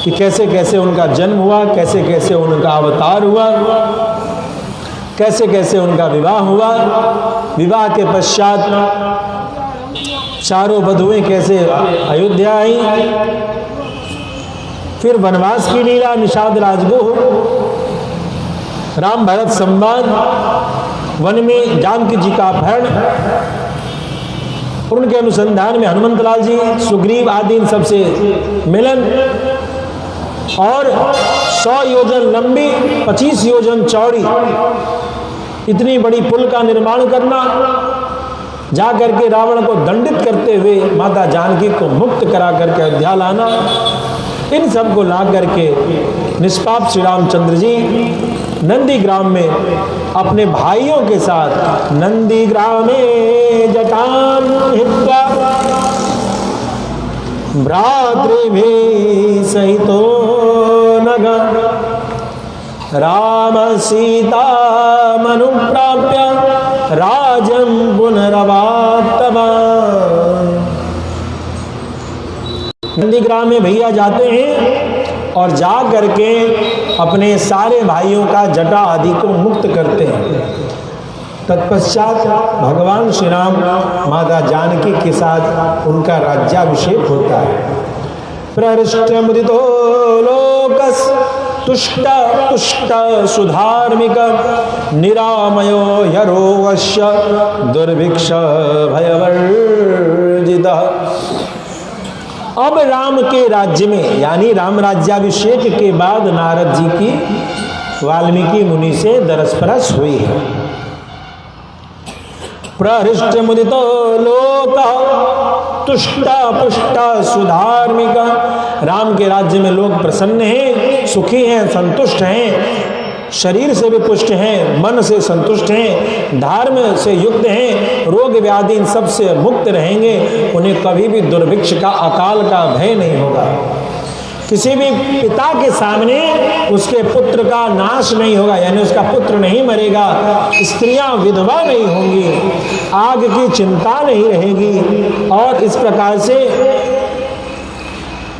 कि कैसे कैसे उनका जन्म हुआ, कैसे कैसे उनका अवतार हुआ, कैसे कैसे उनका विवाह हुआ, विवाह के पश्चात चारों वधुएं कैसे अयोध्या आई, फिर वनवास की लीला, निषाद राजगुह, राम भरत संवाद, वन में जानकी जी का अपहरण और उनके अनुसंधान में हनुमंतलाल जी, सुग्रीव आदि इन सबसे मिलन और 100 योजन लंबी 25 योजन चौड़ी इतनी बड़ी पुल का निर्माण करना, जा करके रावण को दंडित करते हुए माता जानकी को मुक्त करा करके अयोध्या लाना, इन सब को ला करके निष्पाप श्री रामचंद्र जी नंदीग्राम में अपने भाइयों के साथ नंदीग्राम में जटान हित्वा भ्रातृभिः सहितो नगं राम सीता मनुप्राप्य राजं पुनरवाप्तवान्। नंदीग्राम में भैया जाते हैं और जा करके अपने सारे भाइयों का जटा आदि को मुक्त करते हैं। तत्पश्चात भगवान श्री राम माता जानकी के साथ उनका राज्याभिषेक होता है। प्रहृष्टमुदितो लोकस तुष्ट पुष्ट सुधार्मिक निरामयो यरोवश्य दुर्भिक्ष भयवर्जित। अब राम के राज्य में यानी राम राज्याभिषेक के बाद नारद जी की वाल्मीकि मुनि से दरसपरस हुई है। प्रहृष्ट मुदितो लोक तुष्ट पुष्ट सुधार्मिक। राम के राज्य में लोग प्रसन्न हैं, सुखी हैं, संतुष्ट हैं, शरीर से भी पुष्ट हैं, मन से संतुष्ट हैं, धर्म से युक्त हैं, रोग व्याधि इन सब से मुक्त रहेंगे। उन्हें कभी भी दुर्भिक्ष का, अकाल का भय नहीं होगा। किसी भी पिता के सामने उसके पुत्र का नाश नहीं होगा, यानी उसका पुत्र नहीं मरेगा, स्त्रियां विधवा नहीं होंगी, आग की चिंता नहीं रहेगी और इस प्रकार से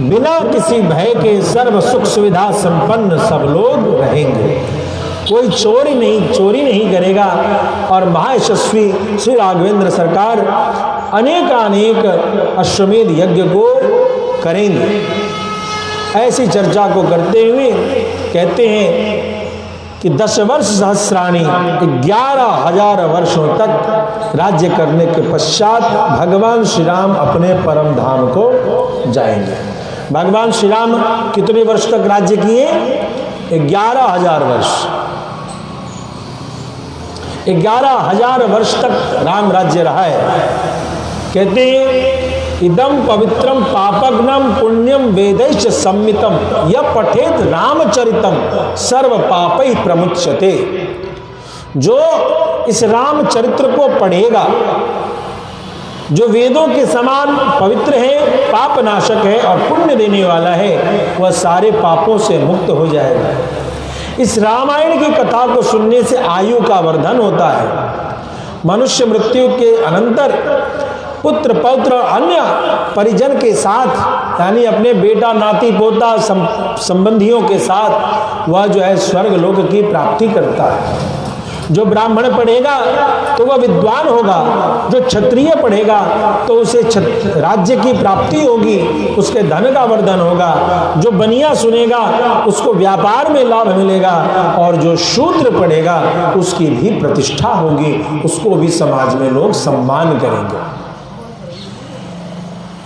बिना किसी भय के सर्व सुख सुविधा संपन्न सब लोग रहेंगे। कोई चोरी नहीं करेगा। और महायशस्वी श्री राघवेंद्र सरकार अनेक अश्वमेध यज्ञ को करेंगे। ऐसी चर्चा को करते हुए कहते हैं कि 10 वर्ष सहस्राणी 11,000 वर्षों तक राज्य करने के पश्चात भगवान श्री राम अपने परम धाम को जाएंगे। भगवान श्री राम कितने वर्ष तक राज्य किए? 11,000 वर्ष। 11,000 वर्ष तक राम राज्य रहा है। कहते हैं इदम पवित्रम पापग्नम पुण्यम वेदैश्च सम्मितम यह पठेत रामचरितम सर्व पापै प्रमुच्यते। जो इस रामचरित्र को पढ़ेगा, जो वेदों के समान पवित्र है, पाप नाशक है और पुण्य देने वाला है, वह सारे पापों से मुक्त हो जाएगा। इस रामायण की कथा को सुनने से आयु का वर्धन होता है। मनुष्य मृत्यु के अनंतर पुत्र पौत्र अन्य परिजन के साथ, यानी अपने बेटा नाती पोता संबंधियों के साथ वह जो है स्वर्ग लोक की प्राप्ति करता है। जो ब्राह्मण पढ़ेगा तो वह विद्वान होगा, जो क्षत्रिय पढ़ेगा तो उसे राज्य की प्राप्ति होगी, उसके धन का वर्धन होगा। जो बनिया सुनेगा उसको व्यापार में लाभ मिलेगा, और जो शूद्र पढ़ेगा उसकी भी प्रतिष्ठा होगी, उसको भी समाज में लोग सम्मान करेंगे।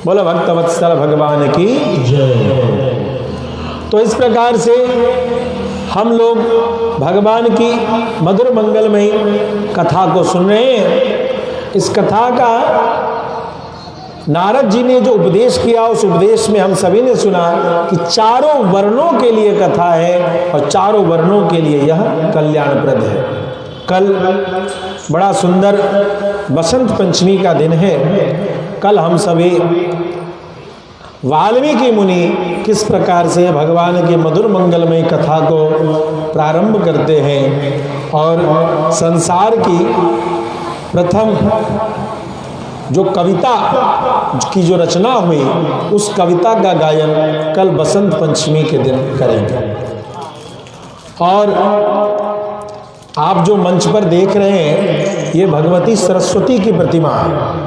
बोलो भक्तवत्सल भगवान की जय। तो इस प्रकार से हम लोग भगवान की मधुर मंगलमयी कथा को सुन रहे हैं। इस कथा का नारद जी ने जो उपदेश किया, उस उपदेश में हम सभी ने सुना कि चारों वर्णों के लिए कथा है और चारों वर्णों के लिए यह कल्याणप्रद है। कल बड़ा सुंदर बसंत पंचमी का दिन है। कल हम सभी वाल्मीकि मुनि किस प्रकार से भगवान की मधुर मंगलमय कथा को प्रारंभ करते हैं और संसार की प्रथम जो कविता की जो रचना हुई, उस कविता का गायन कल बसंत पंचमी के दिन करेंगे। और आप जो मंच पर देख रहे हैं, ये भगवती सरस्वती की प्रतिमा है।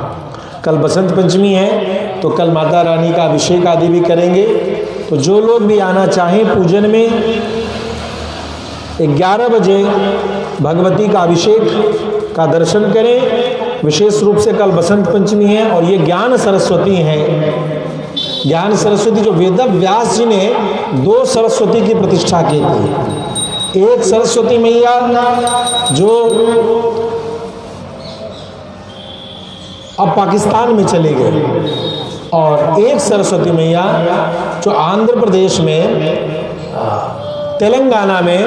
कल बसंत पंचमी है तो कल माता रानी का अभिषेक आदि भी करेंगे। तो जो लोग भी आना चाहें पूजन में 11 बजे भगवती का अभिषेक का दर्शन करें। विशेष रूप से कल बसंत पंचमी है और ये ज्ञान सरस्वती हैं। ज्ञान सरस्वती जो वेद व्यास जी ने 2 सरस्वती की प्रतिष्ठा की थी। एक सरस्वती मैया जो अब पाकिस्तान में चले गए, और एक सरस्वती मैया जो आंध्र प्रदेश में तेलंगाना में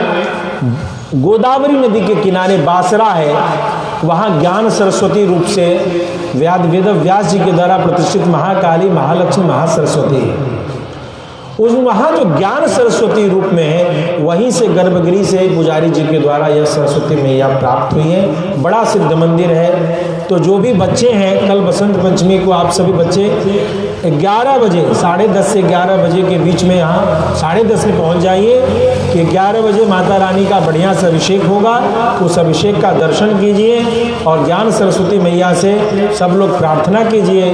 गोदावरी नदी के किनारे बासरा है, वहाँ ज्ञान सरस्वती रूप से वेद व्यास जी के द्वारा प्रतिष्ठित महाकाली, महालक्ष्मी, महासरस्वती उस वहाँ जो ज्ञान सरस्वती रूप में है, वहीं से गर्भगृह से पुजारी जी के द्वारा यह सरस्वती मैया प्राप्त हुई है। बड़ा सिद्ध मंदिर है। तो जो भी बच्चे हैं, कल बसंत पंचमी को आप सभी बच्चे 11 बजे 10:30 से 11 बजे के बीच में यहाँ 10:30 में पहुँच जाइए कि 11 बजे माता रानी का बढ़िया से अभिषेक होगा। उस अभिषेक का दर्शन कीजिए और ज्ञान सरस्वती मैया से सब लोग प्रार्थना कीजिए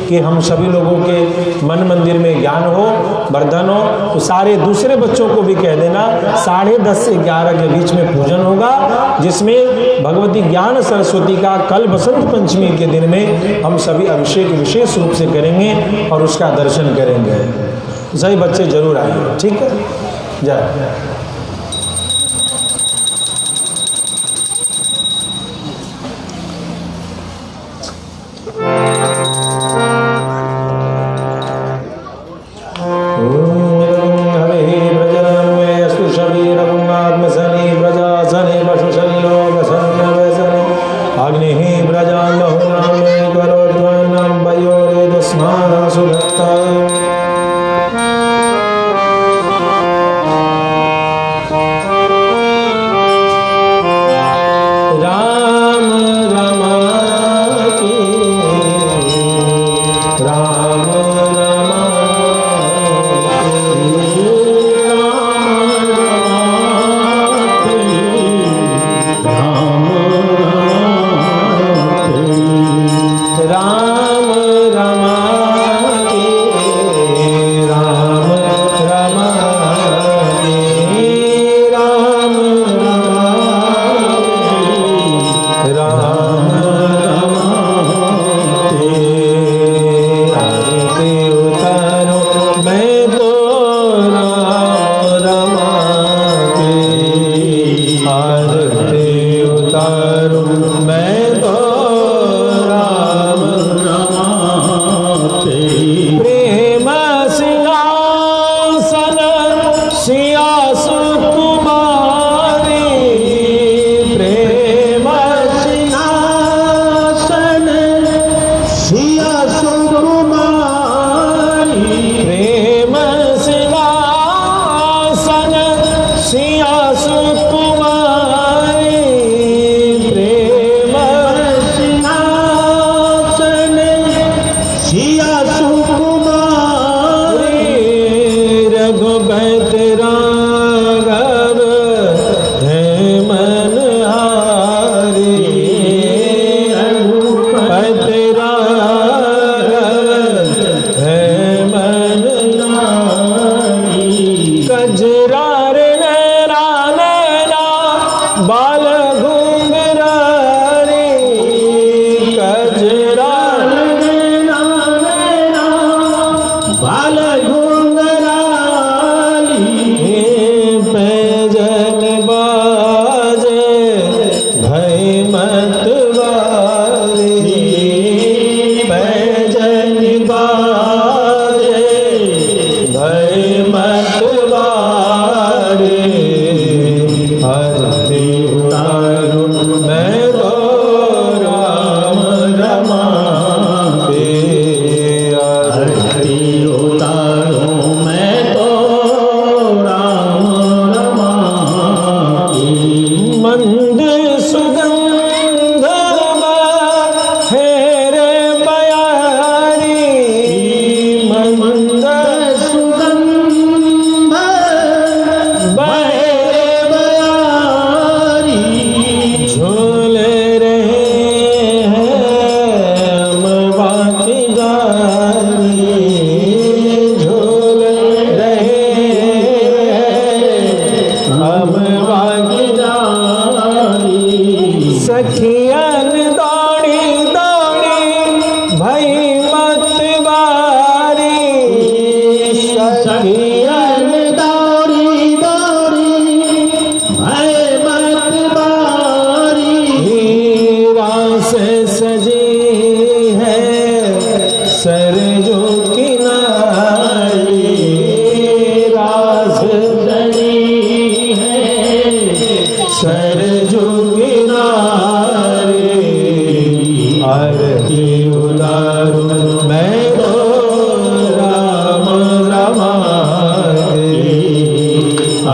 कि हम सभी लोगों के मन मंदिर में ज्ञान हो, वर्धन हो। तो सारे दूसरे बच्चों को भी कह देना 10:30 से 11 के बीच में पूजन होगा, जिसमें भगवती ज्ञान सरस्वती का कल बसंत पंचमी के दिन में हम सभी अभिषेक विशेष रूप से करेंगे और उसका दर्शन करेंगे। सभी बच्चे जरूर आइए, ठीक है। जय।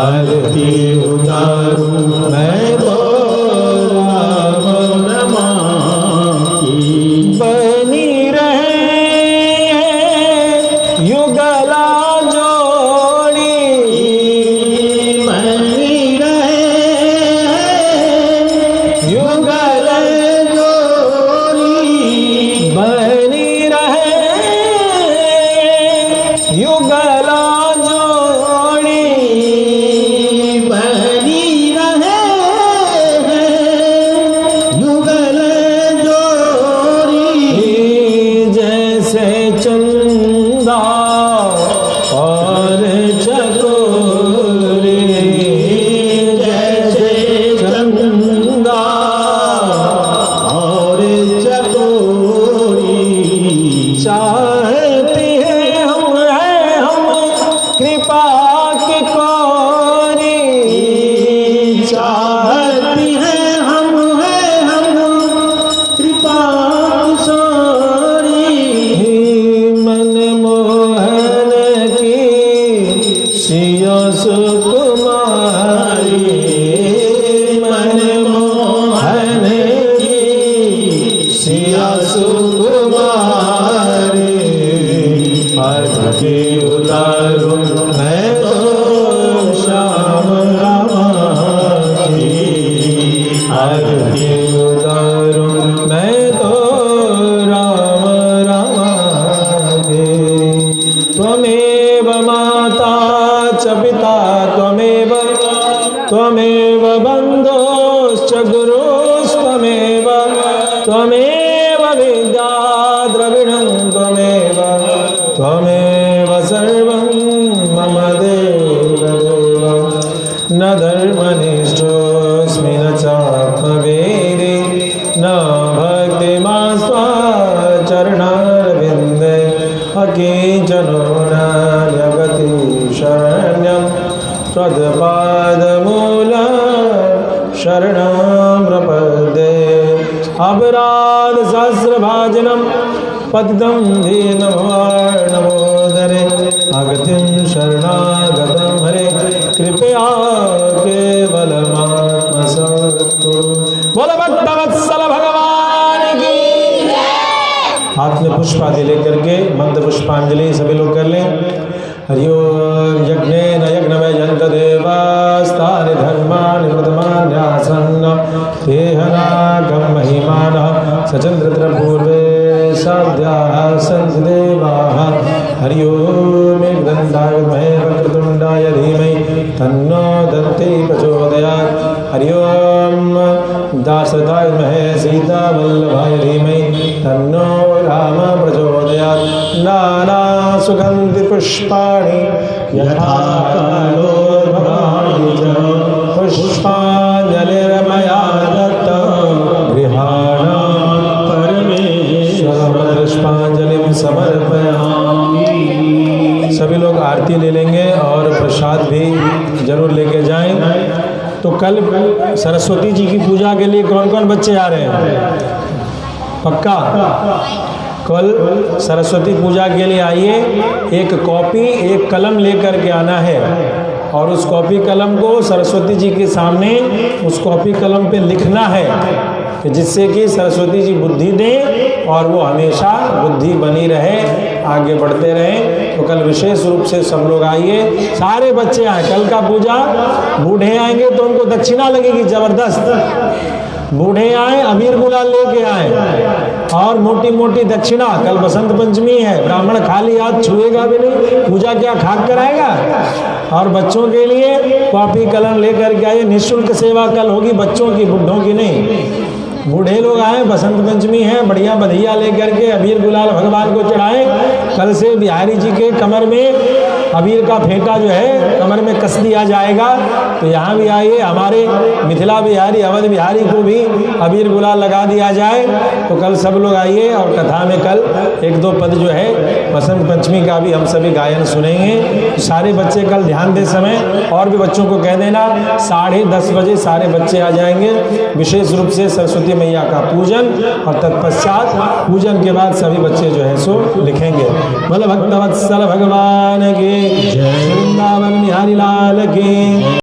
आरती उतारूं मैं तो राम नाम की। बनी रहे युगला जोड़ी, बनी रहे युगल जोड़ी, बनी रहे युगला जोड़ी, बनी रहे युगल जोड़ी। जैसे चंदा और चकोरी, जैसे चंदा और चकोरी, चाहते हैं हम कृपा की कोरी, चाहती हैं हम कृपा की सोरी। मन मोहन की सिया सुकुमारी, मन मोहन की सिया सुकुमारी। आरती उतारूं मैं तो श्याम रामा की, आरती उतारूं मैं तो राम रामा की। त्वमेव माता च पिता त्वमेव, त्वमेव बन्धुश्च गुरुस्त्वमेव, त्वमेव विद्या द्रविणं त्वमेव, त्वमेव सर्वं मम देव देव। न धर्मनिष्ठोऽस्मि न चात्मवेदी, न भक्तिमास्त्वा चरणारविन्दे, अकिञ्चनो न जगति शरण्यं त्वत्पादमूल शरणं प्रपद्ये। अपराध सहस्रभाजनं पतितं दीनभवार्णवोदरे, अगतिं शरणागतं हरे, कृपया केवलमात्मसत्कुरु। बोलो भक्तवत्सल भगवान की। हाथ में पुष्प आदि लेकर के मंत्र पुष्पांजलि सभी लोग कर लें। हरिओ यज्ञेन यज्ञमय जन्त देवास्तानि धर्माणि प्रथमान्यासन्न तेहनागम महिमानः सचन्द्रत्र पूर्वे साध्याः सन्ति देवाः। हरिओ मेघदण्डाय विद्महे वक्रतुण्डाय धीमहि तन्नो दन्ती प्रचोदयात्। हरिओ दासदाय विद्महे सीतावल्लभाय धीमहि तन्नो राम प्रचोदयात्। नाना सुगन्धि पुष्पाणि यथा कालोद्भवानि च पुष्पाञ्जलिर्मया दत्तं गृहाणां परमेश्वर पुष्पांजलिं समर्पयामि। सभी लोग आरती ले लेंगे और प्रसाद भी जरूर लेके जाएं। तो कल सरस्वती जी की पूजा के लिए कौन कौन बच्चे आ रहे हैं? पक्का? कल सरस्वती पूजा के लिए आइए। एक कॉपी एक कलम लेकर के आना है और उस कॉपी कलम को सरस्वती जी के सामने उस कॉपी कलम पे लिखना है कि जिससे कि सरस्वती जी बुद्धि दें और वो हमेशा बुद्धि बनी रहे, आगे बढ़ते रहें। तो कल विशेष रूप से सब लोग आइए, सारे बच्चे आए। कल का पूजा बूढ़े आएंगे तो उनको दक्षिणा लगेगी जबरदस्त। बूढ़े आए अबीर गुलाल लेके आए और मोटी मोटी दक्षिणा। कल बसंत पंचमी है, ब्राह्मण खाली हाथ छुएगा भी नहीं, पूजा क्या खाक कराएगा। और बच्चों के लिए कॉपी कलम लेकर के आइए। निःशुल्क सेवा कल होगी बच्चों की, बूढ़ों की नहीं। बूढ़े लोग आए, बसंत पंचमी है, बढ़िया बधिया लेकर के अबीर गुलाल भगवान को चढ़ाएं। कल से बिहारी जी के कमर में अबीर का फेंटा जो है कमर में कस दिया जाएगा। तो यहाँ भी आइए, हमारे मिथिला बिहारी अवध बिहारी को भी अबीर गुलाल लगा दिया जाए। तो कल सब लोग आइए और कथा में कल एक दो पद जो है बसंत पंचमी का भी हम सभी गायन सुनेंगे। सारे बच्चे कल ध्यान दे समय और भी बच्चों को कह देना 10:30 बजे सारे बच्चे आ जाएंगे। विशेष रूप से सरस्वती मैया का पूजन और तत्पश्चात पूजन के बाद सभी बच्चे जो है सो लिखेंगे। बोलो भक्तवत्सल भगवान की जय, वृंदावन बिहारी लाल की।